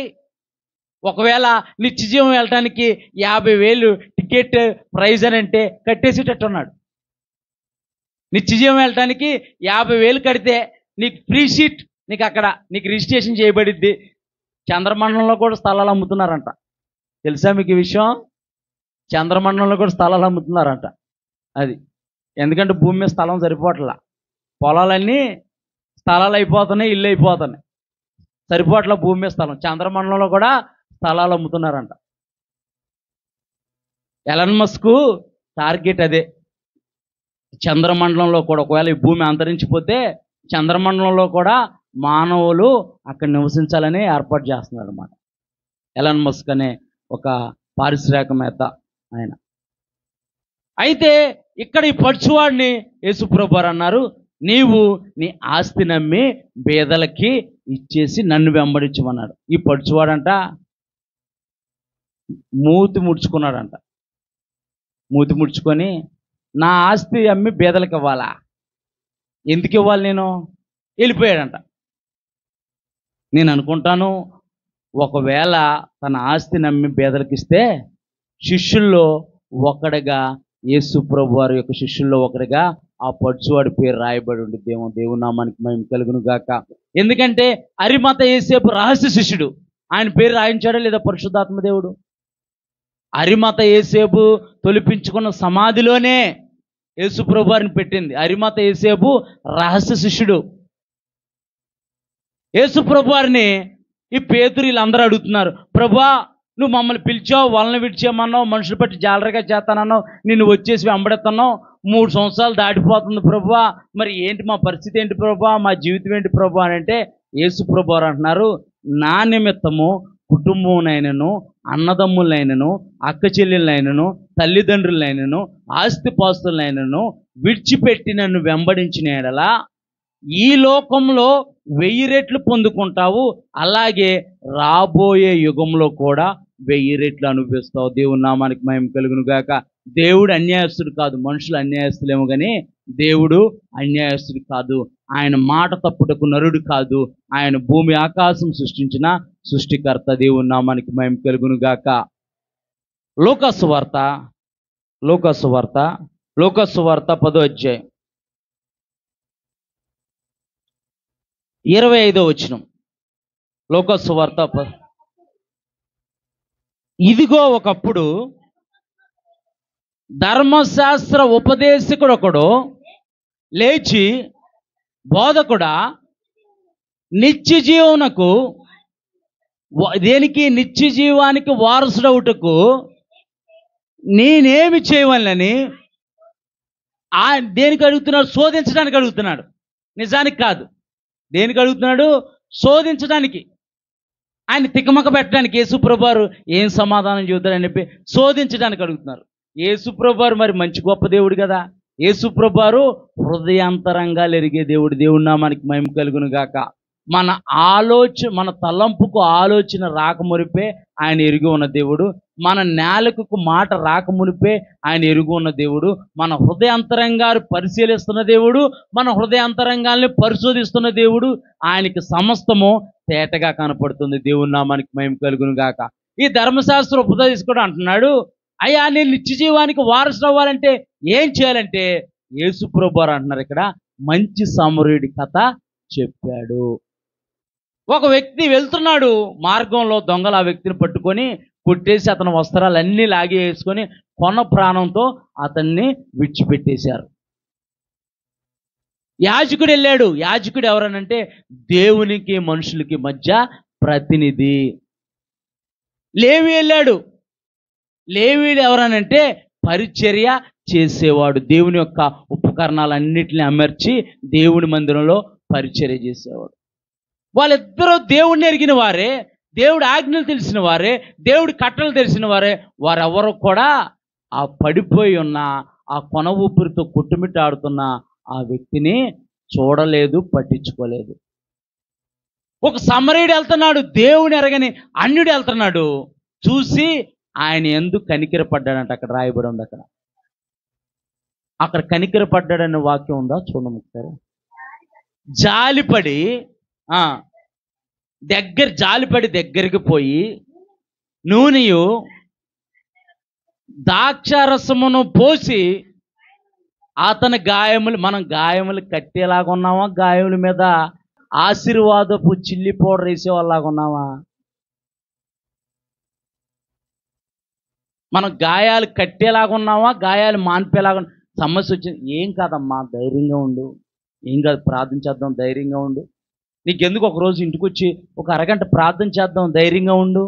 ఒకవేళ నిత్యజీవం వెళ్ళటానికి 50,000 టికెట్ ప్రైజ్ అని అంటే కట్టేసేటట్టు ఉన్నాడు. నిత్యజీవం వెళ్ళటానికి 50,000 కడితే నీకు ఫ్రీ సీట్, నీకు అక్కడ నీకు రిజిస్ట్రేషన్ చేయబడిద్ది. చంద్రమండలంలో కూడా స్థలాలు అమ్ముతున్నారంట. తెలుసా మీకు ఈ విషయం? చంద్రమండలంలో కూడా స్థలాలు అమ్ముతున్నారంట. అది ఎందుకంటే భూమి మీద స్థలం సరిపోవట్లా, పొలాలన్నీ స్థలాలు అయిపోతున్నాయి, ఇల్లు అయిపోతున్నాయి, సరిపోవట్ల భూమి మీద స్థలం. చంద్రమండలంలో కూడా స్థలాలు అమ్ముతున్నారంట. ఎలన్ మస్క్ టార్గెట్ అదే. చంద్రమండలంలో కూడా ఒకవేళ ఈ భూమి అంతరించిపోతే చంద్రమండలంలో కూడా మానవులు అక్కడ నివసించాలని ఏర్పాటు చేస్తున్నాడు అన్నమాట. ఎలన్ మస్క్ అనే ఒక పారిశ్రామికవేత్త ఆయన. అయితే ఇక్కడ ఈ పడుచువాడిని యేసుప్రభు వారు అన్నారు, నీవు నీ ఆస్తి నమ్మి పేదలకి ఇచ్చేసి నన్ను వెంబడించమన్నాడు. ఈ పడుచువాడంట మూతి ముడుచుకున్నాడంట. మూతి ముడుచుకొని నా ఆస్తి అమ్మి పేదలకు ఇవ్వాలా? ఎందుకు ఇవ్వాలి నేను? వెళ్ళిపోయాడంట. నేను అనుకుంటాను, ఒకవేళ తన ఆస్తి నమ్మి పేదలకు ఇస్తే శిష్యుల్లో ఒకడిగా, యేసుప్రభు వారి యొక్క శిష్యుల్లో ఒకడిగా ఆ పడుచువాడి పేరు రాయబడి ఉండిద్దేమో. దేవుని నామానికి మహిమ కలుగును గాక. ఎందుకంటే అరిమత యేసేపు రహస్య శిష్యుడు. ఆయన పేరు రాయించాడా లేదా పరిశుద్ధాత్మ దేవుడు? అరిమత యేసేపు తొలిపించుకున్న సమాధిలోనే యేసుప్రభు వారిని పెట్టింది. అరిమత యేసేపు రహస్య శిష్యుడు. యేసుప్రభు వారిని ఈ పేతురు వీళ్ళందరూ అడుగుతున్నారు, ప్రభువా నువ్వు మమ్మల్ని పిలిచావు, వాళ్ళని విడిచేయమన్నావు, మనుషులు పట్టి జాలరిగా చేస్తానన్నావు, నిన్ను వచ్చేసి వెంబడెత్తన్నావు, 3 సంవత్సరాలు దాటిపోతుంది ప్రభువా, మరి ఏంటి మా పరిస్థితి ఏంటి ప్రభువా, మా జీవితం ఏంటి ప్రభువా అని అంటే యేసుప్రభు వారు అంటున్నారు, నా నిమిత్తము కుటుంబమునైనను, అన్నదమ్ములైనను, అక్క చెల్లెళ్ళైనను, తల్లిదండ్రులైనను, ఆస్తిపాస్తులైనను విడిచిపెట్టి నన్ను వెంబడించిన యెడల ఈ లోకంలో 1000 రెట్లు పొందుకుంటావు, అలాగే రాబోయే యుగంలో కూడా 1000 రెట్లు అనుభవిస్తావు. దేవుని నామానికి మహిమ కలుగును గాక. దేవుడు అన్యాయస్తుడు కాదు, మనుషులు అన్యాయస్తులేమో కానీ దేవుడు అన్యాయస్తుడు కాదు. ఆయన మాట తప్పుటకు నరుడు కాదు. ఆయన భూమి ఆకాశం సృష్టించిన సృష్టికర్త. దేవుని నామానికి మహిమ కలుగును గాక. లూకాసు వార్త 10వ అధ్యాయం 25వ వచనం. లూకాసు వార్త ఇదిగో ఒకప్పుడు ధర్మశాస్త్ర ఉపదేశకుడు ఒకడు లేచి, బోధకుడా నిత్య జీవనకు, దేనికి? నిత్య జీవానికి వారసుడవుటకు నేనేమి చేయవలని దేనికి అడుగుతున్నాడు? శోధించడానికి అడుగుతున్నాడు. నిజానికి కాదు. దేనికి అడుగుతున్నాడు? శోధించడానికి, ఆయన తికమక పెట్టడానికి. యేసుప్రభు వారు ఏం సమాధానం చెబుతారని చెప్పి శోధించడానికి అడుగుతున్నారు. యేసుప్రభు వారు మరి మంచి గొప్ప దేవుడు కదా. యేసుప్రభు వారు హృదయాంతరంగాలు ఎరిగే దేవుడు. దేవుడి నామానికి మహిమ కలుగును గాక. మన తలంపుకు ఆలోచన రాకమునిపే ఆయన ఎరిగి ఉన్న దేవుడు. మన నేలకు మాట రాకమునిపే ఆయన ఎరుగు ఉన్న దేవుడు. మన హృదయాంతరంగాలు పరిశీలిస్తున్న దేవుడు. మన హృదయాంతరంగాల్ని పరిశోధిస్తున్న దేవుడు. ఆయనకి సమస్తము తేటగా కనపడుతుంది. దేవుని నామానికి మహిమ కలుగును గాక. ఈ ధర్మశాస్త్ర ఉపదేశం కూడా అంటున్నాడు, అయ్యా నేను నిత్య జీవానికి వారసుడు అవ్వాలంటే ఏం చేయాలంటే యేసుప్రభు వారు అంటున్నారు ఇక్కడ మంచి సమరయుడి కథ చెప్పాడు. ఒక వ్యక్తి వెళ్తున్నాడు మార్గంలో, దొంగలు ఆ వ్యక్తిని పట్టుకొని కొట్టేసి అతని వస్త్రాలన్నీ లాగి వేసుకొని కొన ప్రాణంతో అతన్ని విడిచిపెట్టేశారు. యాజకుడు వెళ్ళాడు. యాజకుడు ఎవరనంటే దేవునికి మనుషులకి మధ్య ప్రతినిధి. లేవి వెళ్ళాడు. లేవీడు ఎవరనంటే పరిచర్య చేసేవాడు. దేవుని యొక్క ఉపకరణాలన్నిటిని అమర్చి దేవుని మందిరంలో పరిచర్య చేసేవాడు. వాళ్ళిద్దరూ దేవుడిని ఎరిగిన వారే, దేవుడి ఆజ్ఞలు తెలిసిన వారే, దేవుడి కట్టలు తెలిసిన వారే. వారెవరు కూడా ఆ పడిపోయి ఉన్న ఆ కొన ఊపిరితో కొట్టుమిట్టాడుతున్న ఆ వ్యక్తిని చూడలేదు, పట్టించుకోలేదు. ఒక సమరయుడు వెళ్తున్నాడు, దేవుని ఎరగని అన్యుడు వెళ్తున్నాడు. చూసి ఆయన ఎందుకు కనికరపడ్డాడంట. అక్కడ రాయబడి ఉంది. అక్కడ కనికరపడ్డాడనే వాక్యం ఉందా చూడము ఒకసారి. జాలిపడి దగ్గరికి పోయి నూనెయు ద్రాక్షారసమును పోసి అతని గాయములు, మనం గాయములు కట్టేలాగా ఉన్నామా, గాయముల మీద ఆశీర్వాదపు చిల్లి పౌడర్ వేసేవాళ్ళలాగా ఉన్నామా? మనం గాయాలు కట్టేలాగా ఉన్నామా, గాయాలు మాన్పేలాగా? సమస్య వచ్చింది, ఏం కాదమ్మా ధైర్యంగా ఉండు, ఏం కాదు ప్రార్థన చేద్దాం ధైర్యంగా ఉండు. నీకెందుకు ఒకరోజు ఇంటికి వచ్చి ఒక అరగంట ప్రార్థన చేద్దాం ధైర్యంగా ఉండు.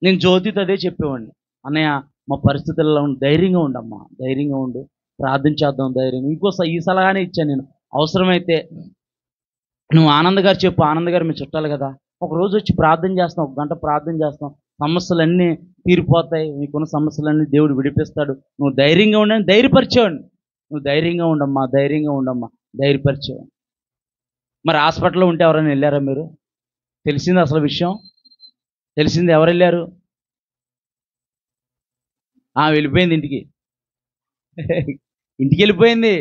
నేను జ్యోతితో అదే చెప్పేవాడిని, అన్నయ్య మా పరిస్థితుల్లో ధైర్యంగా ఉండమ్మా, ధైర్యంగా ఉండు, ప్రార్థన చేద్దాం ధైర్యంగా. ఈ సలహానే ఇచ్చాను నేను. అవసరమైతే నువ్వు ఆనంద్ గారు చెప్పు, ఆనంద్ గారు మీ చుట్టాలు కదా, ఒకరోజు వచ్చి ప్రార్థన చేస్తాం, ఒక గంట ప్రార్థన చేస్తాం, సమస్యలన్నీ తీరిపోతాయి, నీకున్న సమస్యలన్నీ దేవుడు విడిపిస్తాడు, నువ్వు ధైర్యంగా ఉండని ధైర్యపరిచేవాడిని. నువ్వు ధైర్యంగా ఉండమ్మా, ధైర్యంగా ఉండమ్మా, ధైర్యపరిచేవాడిని. మరి హాస్పిటల్లో ఉంటే ఎవరైనా వెళ్ళారా మీరు? తెలిసింది అసలు విషయం తెలిసింది, ఎవరు వెళ్ళారు? వెళ్ళిపోయింది ఇంటికి వెళ్ళిపోయింది.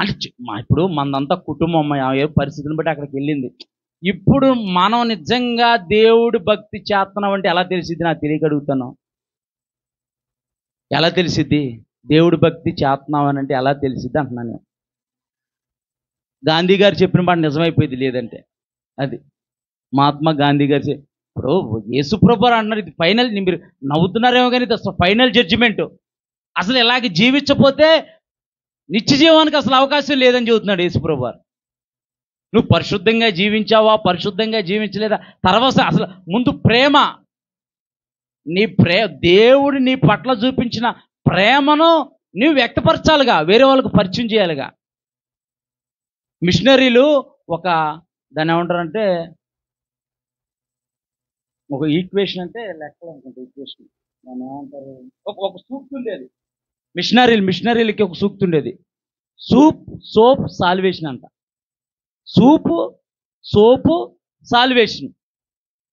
అంటే ఇప్పుడు మనదంతా కుటుంబం, ఏ పరిస్థితిని బట్టి అక్కడికి వెళ్ళింది. ఇప్పుడు మనం నిజంగా దేవుడి భక్తి చేస్తున్నాం అంటే ఎలా తెలిసిద్ది? నాకు తెలియక అడుగుతాను. ఎలా తెలిసిద్ది దేవుడి భక్తి చేస్తున్నాం అని అంటే? ఎలా తెలిసిద్ది అంటున్నాను నేను. గాంధీ గారు చెప్పిన మాట నిజమైపోయింది లేదంటే అది. మహాత్మా గాంధీ గారు ఇప్పుడు యేసుప్రభు అంటున్నారు, ఇది ఫైనల్. మీరు నవ్వుతున్నారేమో కానీ ఇది అసలు ఫైనల్ జడ్జిమెంట్. అసలు ఇలాగే జీవించకపోతే నిత్య జీవానికి అసలు అవకాశం లేదని చెబుతున్నాడు యేసుప్రభు. నువ్వు పరిశుద్ధంగా జీవించావా, పరిశుద్ధంగా జీవించలేదా, తర్వాత అసలు ముందు ప్రేమ, దేవుడు నీ పట్ల చూపించిన ప్రేమను నువ్వు వ్యక్తపరచాలిగా, వేరే వాళ్ళకు పరిచయం చేయాలిగా. మిషనరీలు దాన్ని ఏమంటారంటే ఒక ఈక్వేషన్ అంటే లెక్కలు అనుకుంటా, ఈక్వేషన్ దాన్ని ఏమంటారు, ఒక సూక్తి ఉండేది. మిషనరీలకి ఒక సూక్తి ఉండేది, సోప్ సాల్వేషన్ అంట. సోపు సాల్వేషన్.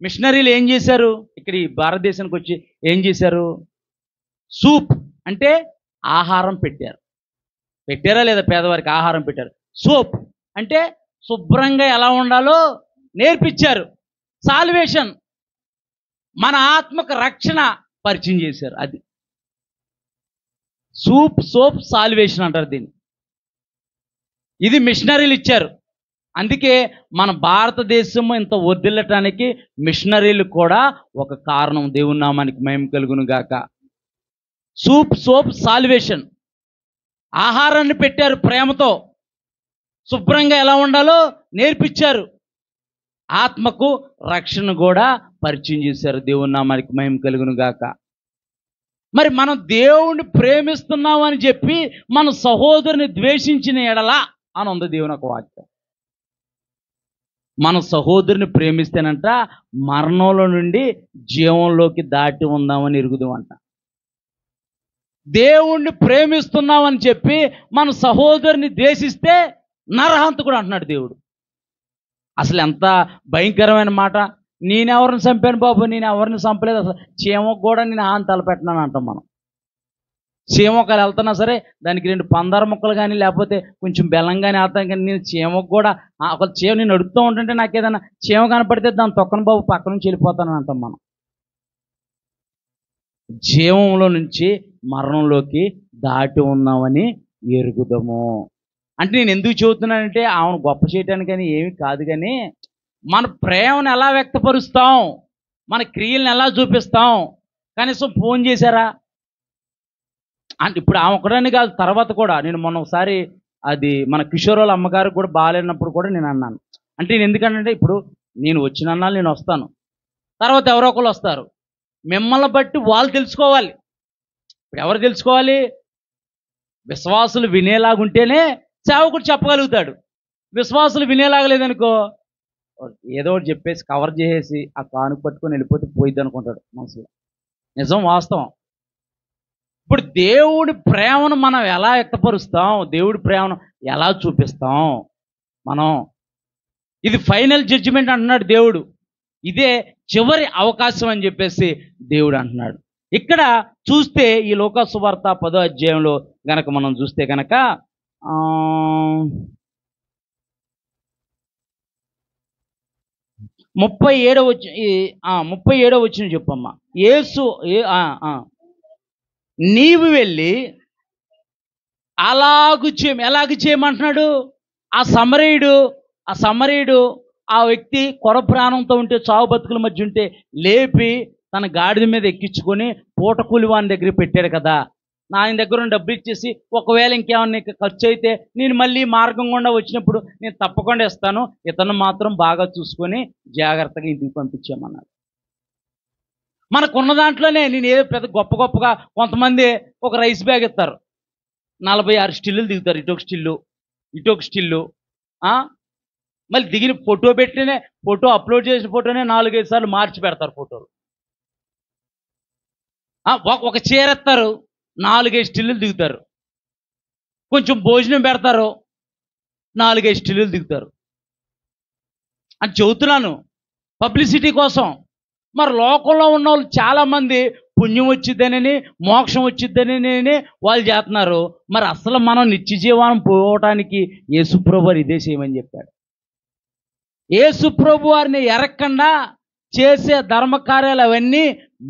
మిషనరీలు ఏం చేశారు? ఇక్కడ ఈ భారతదేశానికి వచ్చి ఏం చేశారు? సూప్ అంటే ఆహారం పెట్టారా లేదా? పేదవారికి ఆహారం పెట్టారు. సోప్ అంటే శుభ్రంగా ఎలా ఉండాలో నేర్పించారు. సాల్వేషన్ మన ఆత్మకు రక్షణ పరిచయం చేశారు. అది సోప్ సాల్వేషన్ అంటారు దీన్ని. ఇది మిషనరీలు ఇచ్చారు. అందుకే మన భారతదేశం ఇంత వర్ధిల్లటానికి మిషనరీలు కూడా ఒక కారణం. దేవుని నామానికి మహిమ కలుగును గాక. Soap salvation. ఆహారాన్ని పెట్టారు ప్రేమతో, శుభ్రంగా ఎలా ఉండాలో నేర్పించారు, ఆత్మకు రక్షణ కూడా పరిచయం చేశారు. దేవుని నామానికి మహిమ కలుగును గాక. మరి మనం దేవుణ్ణి ప్రేమిస్తున్నాం అని చెప్పి మన సహోదరుని ద్వేషించిన ఎడలా అని ఉంది దేవుని ఒక వాక్యం. మన సహోదరుని ప్రేమిస్తేనంట మరణంలో నుండి జీవంలోకి దాటి ఉందామని ఎరుగుదామంట. దేవుణ్ణి ప్రేమిస్తున్నామని చెప్పి మన సహోదరుని ద్వేషిస్తే నరహంతకుడు అంటున్నాడు దేవుడు. అసలు ఎంత భయంకరమైన మాట. నేనెవరిని చంపాను బాబు, నేను ఎవరిని చంపలేదు, అసలు చీమకు కూడా నేను హాని తలపెట్టినాను అంటాం మనం. చీమొక్కలు వెళ్తున్నా సరే దానికి 2 పందార ముక్కలు కానీ లేకపోతే కొంచెం బెల్లం కానీ వేస్తాను, కానీ నేను చీమకు కూడా ఒక చీమ నేను అడుగుతూ ఉంటుంటే నాకు ఏదైనా చీమ కనపడితే దాని తొక్కను బాబు పక్క నుంచి వెళ్ళిపోతానని అంటాం మనం. జీవంలో నుంచి మరణంలోకి దాటి ఉన్నామని ఎరుగుదము. అంటే నేను ఎందుకు చెబుతున్నానంటే ఆమెను గొప్ప చేయటానికి కానీ ఏమి కాదు, కానీ మన ప్రేమను ఎలా వ్యక్తపరుస్తాం, మన క్రియలను ఎలా చూపిస్తాం. కనీసం ఫోన్ చేశారా అంటే ఇప్పుడు ఆమె ఒకదాన్ని కాదు, తర్వాత కూడా నేను మొన్న ఒకసారి అది మన కిషోర్ వాళ్ళ అమ్మగారికి కూడా బాగాలేనప్పుడు కూడా నేను అన్నాను. అంటే నేను ఎందుకంటే ఇప్పుడు నేను వచ్చిన అన్నాళ్ళు నేను వస్తాను, తర్వాత ఎవరో ఒకళ్ళు వస్తారు, మిమ్మల్ని బట్టి వాళ్ళు తెలుసుకోవాలి. ఇప్పుడు ఎవరు తెలుసుకోవాలి? విశ్వాసులు వినేలాగుంటేనే సేవకుడు చెప్పగలుగుతాడు. విశ్వాసులు వినేలాగా లేదనుకో ఏదో ఒకటి చెప్పేసి కవర్ చేసేసి ఆ కానుక పట్టుకొని వెళ్ళిపోతే పోయిద్ది అనుకుంటాడు మనసులో. నిజం, వాస్తవం. ఇప్పుడు దేవుడి ప్రేమను మనం ఎలా వ్యక్తపరుస్తాం, దేవుడి ప్రేమను ఎలా చూపిస్తాం మనం? ఇది ఫైనల్ జడ్జిమెంట్ అంటున్నాడు దేవుడు. ఇదే చివరి అవకాశం అని చెప్పేసి దేవుడు అంటున్నాడు. ఇక్కడ చూస్తే ఈ లూకా సువార్త 10వ అధ్యాయంలో గనక మనం చూస్తే గనక 37వ వచనం చెప్పమ్మా. యేసు నీవు వెళ్ళి ఎలాగ చేయమంటున్నాడు? ఆ సమరయుడు ఆ వ్యక్తి కొర ప్రాణంతో ఉంటే, చావు బతుకుల మధ్య ఉంటే లేపి తన గాడిద మీద ఎక్కించుకొని పూటకూలి వాని దగ్గర పెట్టాడు కదా. ఆయన దగ్గర డబ్బులు ఇచ్చేసి ఒకవేళ ఇంకేమన్నా ఖర్చు అయితే నేను మళ్ళీ మార్గం గుండా వచ్చినప్పుడు నేను తప్పకుండా ఇస్తాను, ఇతను మాత్రం బాగా చూసుకొని జాగ్రత్తగా ఇంటికి పంపించామన్నాడు. మనకున్న దాంట్లోనే నేను ఏదో పెద్ద గొప్పగా కొంతమంది ఒక రైస్ బ్యాగ్ ఇస్తారు, 46 స్టిల్లులు దిగుతారు, ఇటొక స్టిల్లు మళ్ళీ దిగిన ఫోటో అప్లోడ్ చేసిన ఫోటోనే 4-5 సార్లు మార్చి పెడతారు ఫోటోలు. ఒక చీర ఎత్తారు, 4-5 స్టిల్లులు దిగుతారు. కొంచెం భోజనం పెడతారు, 4-5 స్టిల్లులు దిగుతారు అని చెబుతున్నాను పబ్లిసిటీ కోసం. మరి లోకంలో ఉన్న వాళ్ళు చాలామంది పుణ్యం వచ్చిద్దని, మోక్షం వచ్చిద్దని వాళ్ళు చేస్తున్నారు. మరి అసలు మనం నిత్య జీవనం పోవటానికి యేసుప్రభు వారు ఇదే చేయమని చెప్పాడు. యేసుప్రభు వారిని ఎరక్కుండా చేసే ధర్మకార్యాలు అవన్నీ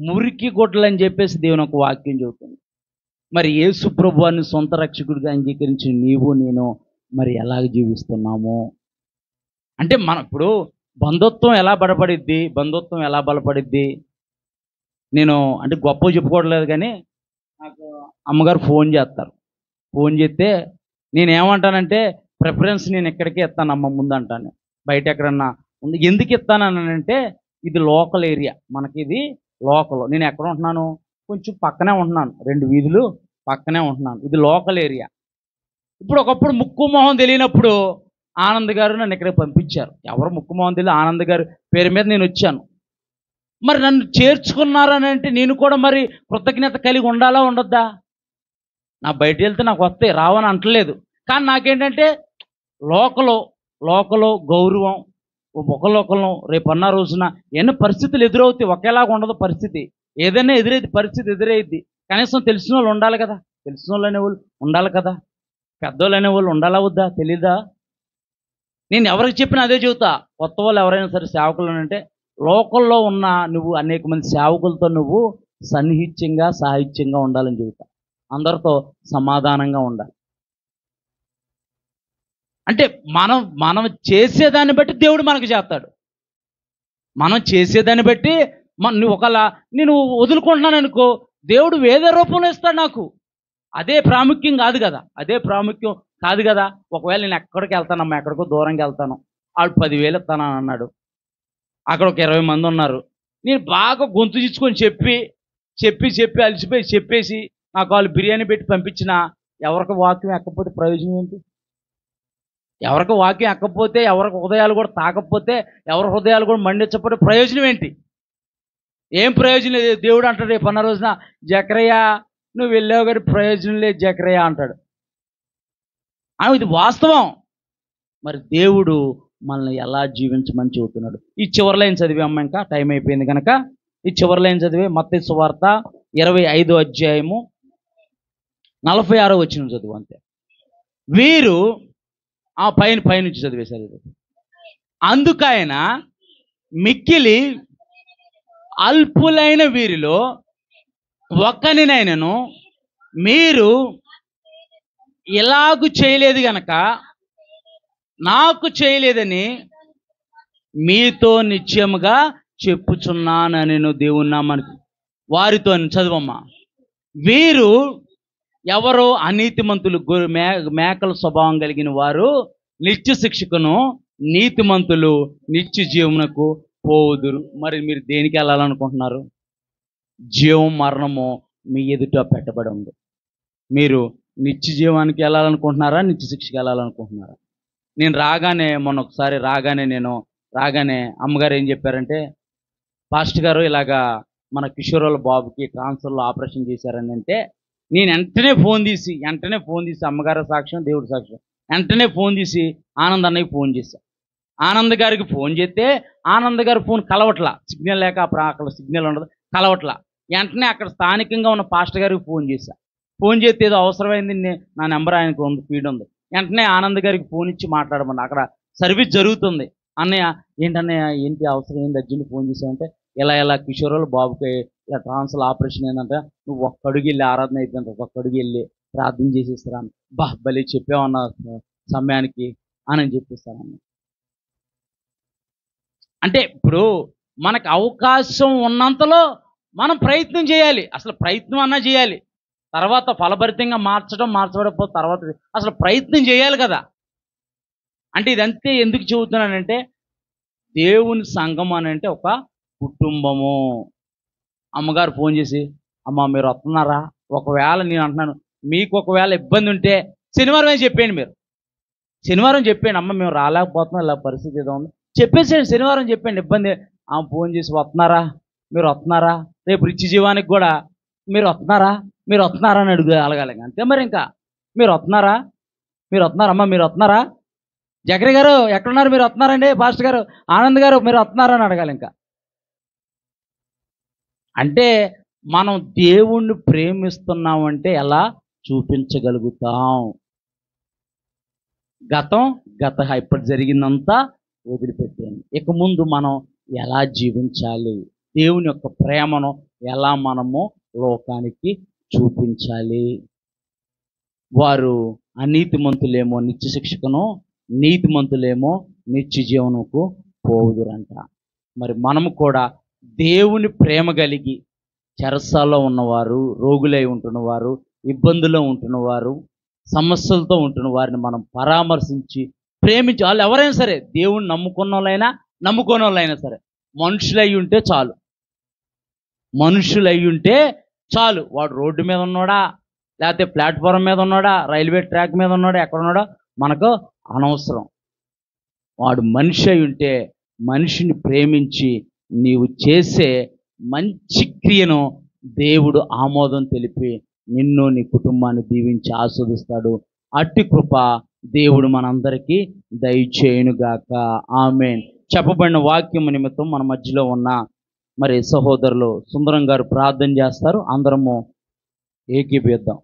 మురికి గుడ్డలు అని చెప్పేసి దేవుని ఒక వాక్యం చెబుతుంది. మరి యేసుప్రభు వారిని సొంత రక్షకుడిగా అంగీకరించి నీవు నేను మరి ఎలాగ జీవిస్తున్నాము అంటే మనం ఇప్పుడు బంధుత్వం ఎలా బలపడిద్ది? నేను అంటే గొప్ప చెప్పుకోవట్లేదు, కానీ నాకు అమ్మగారు ఫోన్ చేస్తే నేనేమంటానంటే ప్రిఫరెన్స్ నేను ఎక్కడికే ఇస్తాను అమ్మ ముందు అంటాను, బయట ఎక్కడన్నా ఉంది. ఎందుకు ఇస్తానంటే ఇది లోకల్ ఏరియా, మనకి ఇది లోకల్. నేను ఎక్కడ ఉంటున్నాను? కొంచెం పక్కనే ఉంటున్నాను, 2 వీధులు పక్కనే ఉంటున్నాను. ఇది లోకల్ ఏరియా. ఇప్పుడు ఒకప్పుడు ముక్కు మొహం తెలియనప్పుడు ఆనంద్ గారు నన్ను ఇక్కడికి పంపించారు. ఎవరు ముక్కు మొహం తెలియదు, ఆనంద్ గారు పేరు మీద నేను వచ్చాను. మరి నన్ను చేర్చుకున్నారని అంటే నేను కూడా మరి కృతజ్ఞత కలిగి ఉండాలా ఉండొద్దా? నా బయట వెళ్తే నాకు వస్తాయి, రావని అంటలేదు. కానీ నాకేంటంటే లోకలో గౌరవం, ఒకళ్ళొకళ్ళు రేపన్న రోజున ఎన్ని పరిస్థితులు ఎదురవుతాయి, ఒకేలాగా ఉండదు పరిస్థితి. ఏదైనా పరిస్థితి ఎదురైద్ది. కనీసం తెలిసిన వాళ్ళు ఉండాలి కదా, తెలిసిన వాళ్ళు అనేవాళ్ళు ఉండాలి కదా, పెద్దోళ్ళు అనేవాళ్ళు ఉండాలా వద్దా? తెలీదా? నేను ఎవరికి చెప్పినా అదే చెబుతా. కొత్త వాళ్ళు ఎవరైనా సరే సేవకులు అంటే లోకల్లో ఉన్న నువ్వు అనేక మంది సేవకులతో నువ్వు సన్నిహిత్యంగా సాహిత్యంగా ఉండాలని చెబుతా. అందరితో సమాధానంగా ఉండాలి. అంటే మనం చేసేదాన్ని బట్టి దేవుడు మనకు చేస్తాడు. మనం చేసేదాన్ని బట్టి నువ్వు నేను వదులుకుంటున్నాను అనుకో, దేవుడు వేరే రూపంలో ఇస్తాడు నాకు. అదే ప్రాముఖ్యం కాదు కదా. ఒకవేళ నేను ఎక్కడికి వెళ్తానమ్మా, ఎక్కడికో దూరంగా వెళ్తాను, వాళ్ళు 10,000 ఇస్తానని అన్నాడు. అక్కడ ఒక 20 మంది ఉన్నారు. నేను బాగా గొంతు చిచ్చుకొని చెప్పి అలసిపోయి చెప్పేసి నాకు వాళ్ళు బిర్యానీ పెట్టి పంపించిన ఎవరికి వాక్యం ఎక్కకపోతే ప్రయోజనం ఏంటి? ఎవరికి వాక్యం ఎక్కకపోతే, ఎవరికి హృదయాలు కూడా తాకపోతే, ఎవరి హృదయాలు కూడా మండించకపోతే ప్రయోజనం ఏంటి? ఏం ప్రయోజనం లేదు. దేవుడు అంటాడు రేపు అన్న రోజున, జకరయ్య నువ్వు వెళ్ళావు కానీ ప్రయోజనం లేదు జకరయ్య అంటాడు. ఇది వాస్తవం. మరి దేవుడు మనల్ని ఎలా జీవించమని చెబుతున్నాడు. ఈ చివరి లైన్ చదివే అమ్మ, ఇంకా టైం అయిపోయింది కనుక ఈ చివరి లైన్ చదివే. మత్తయి సువార్త 25వ అధ్యాయము 46వ వచనం చదువు అంతే. వీరు ఆ పైనుంచి చదివేశారు. అందుకైన మిక్కిలి అల్పులైన వీరిలో ఒక్కనినైనను మీరు ఇలాగు చేయలేదు గనక నాకు చేయలేదని మీతో నిశ్చయముగా చెప్పుచున్నాను నేను దేవుని నామానికి. వారితో చదువమ్మా. వీరు ఎవరో అనీతిమంతులు, మేకల స్వభావం కలిగిన వారు నిత్య శిక్షకును, నీతిమంతులు నిత్య జీవమునకు పోవుదురు. మరి మీరు దేనికి వెళ్ళాలనుకుంటున్నారు? జీవం మరణము మీ ఎదుట పెట్టబడి ఉంది. మీరు నిత్య జీవానికి వెళ్ళాలనుకుంటున్నారా, నిత్య శిక్షకి వెళ్ళాలనుకుంటున్నారా? నేను రాగానే అమ్మగారు ఏం చెప్పారంటే, పాస్టర్ గారు ఇలాగా మన కిషోరోల బాబుకి ట్రాన్స్ఫర్లో ఆపరేషన్ చేశారని అంటే, నేను వెంటనే ఫోన్ తీసి అమ్మగారు సాక్ష్యం, దేవుడి సాక్ష్యం, వెంటనే ఫోన్ తీసి ఆనంద్ అన్నయ్యకి ఫోన్ చేశాను. ఆనంద్ గారికి ఫోన్ చేస్తే ఆనంద్ గారి ఫోన్ కలవట్లా, సిగ్నల్ లేక అక్కడ సిగ్నల్ ఉండదు, కలవట్లా. వెంటనే అక్కడ స్థానికంగా ఉన్న పాస్టర్ గారికి ఫోన్ చేశా. ఫోన్ చేస్తే ఏదో అవసరమైంది, నా నెంబర్ ఆయనకు ఉంది, ఫీడ్ ఉంది. వెంటనే ఆనంద్ గారికి ఫోన్ ఇచ్చి మాట్లాడమన్నా. అక్కడ సర్వీస్ జరుగుతుంది. అన్నయ్య ఏంటన్నయ్య ఏంటి అవసరం, ఏంటి అర్జెంట్ ఫోన్ చేసామంటే, ఇలా కిషోరోల బాబుకి ఇలా ట్రాన్స్ఫర్ ఆపరేషన్ ఏంటంటే, నువ్వు ఒక్కడుగు వెళ్ళి ఆరాధన అయిపోయింది, ఒక్కడుగు వెళ్ళి ప్రార్థన చేసేస్తారా, బలి చెప్పామన్న సమయానికి అని చెప్పేస్తానన్న. అంటే ఇప్పుడు మనకు అవకాశం ఉన్నంతలో మనం ప్రయత్నం చేయాలి. అసలు ప్రయత్నం అన్నా చేయాలి. తర్వాత ఫలభరితంగా మార్చబడకపోతే తర్వాత అసలు ప్రయత్నం చేయాలి కదా. అంటే ఇదంతే ఎందుకు చెబుతున్నానంటే, దేవుని సంఘం అని అంటే ఒక కుటుంబము. అమ్మగారు ఫోన్ చేసి, అమ్మ మీరు వస్తున్నారా, ఒకవేళ నేను అంటున్నాను మీకు ఒకవేళ ఇబ్బంది ఉంటే శనివారం చెప్పేయండి. మీరు శనివారం చెప్పేయండి, అమ్మ మేము రాలేకపోతున్నాం, ఇలా పరిస్థితి ఏదో ఉంది చెప్పేసేయండి, శనివారం చెప్పండి, ఇబ్బంది. ఆమె ఫోన్ చేసి మీరు వస్తున్నారా రేపు రిచ్చి జీవానికి కూడా మీరు వస్తున్నారా అని అడగాలి అంతే. మరి ఇంకా మీరు వస్తున్నారమ్మా, మీరు వస్తున్నారా, జగరి గారు ఎక్కడున్నారు, మీరు వస్తున్నారండి, పాస్టర్ గారు, ఆనంద్ గారు మీరు వస్తున్నారా అని అడగాలి. ఇంకా అంటే మనం దేవుణ్ణి ప్రేమిస్తున్నామంటే ఎలా చూపించగలుగుతాం? గత ఇప్పుడు జరిగిందంతా వదిలిపెట్టాను. ఇక ముందు మనం ఎలా జీవించాలి, దేవుని యొక్క ప్రేమను ఎలా మనము లోకానికి చూపించాలి? వారు అనీతిమంతులేమో నిత్య శిక్షకును, నీతిమంతులేమో నిత్య జీవనకు పోవుదురంట. మరి మనము కూడా దేవుని ప్రేమ కలిగి, చెరసాల్లో ఉన్నవారు, రోగులై ఉంటున్నవారు, ఇబ్బందుల్లో ఉంటున్నవారు, సమస్యలతో ఉంటున్న వారిని మనం పరామర్శించి ప్రేమించి, వాళ్ళు ఎవరైనా సరే, దేవుని నమ్ముకోని వాళ్ళైనా సరే, మనుషులై ఉంటే చాలు. వాడు రోడ్డు మీద ఉన్నాడా, లేకపోతే ప్లాట్ఫారం మీద ఉన్నాడా, రైల్వే ట్రాక్ మీద ఉన్నాడా, ఎక్కడ ఉన్నాడో మనకు అనవసరం. వాడు మనిషి అయి ఉంటే, మనిషిని ప్రేమించి నీవు చేసే మంచి క్రియను దేవుడు ఆమోదం తెలిపి నిన్ను, నీ కుటుంబాన్ని దీవించి ఆస్వాదిస్తాడు. అట్టి కృప దేవుడు మనందరికీ దయచేయునుగాక. ఆమేన్. చెప్పబడిన వాక్యం నిమిత్తం మన మధ్యలో ఉన్న మరి సహోదరులు సుందరం గారు ప్రార్థన చేస్తారు. అందరము ఏకీభవిద్దాం.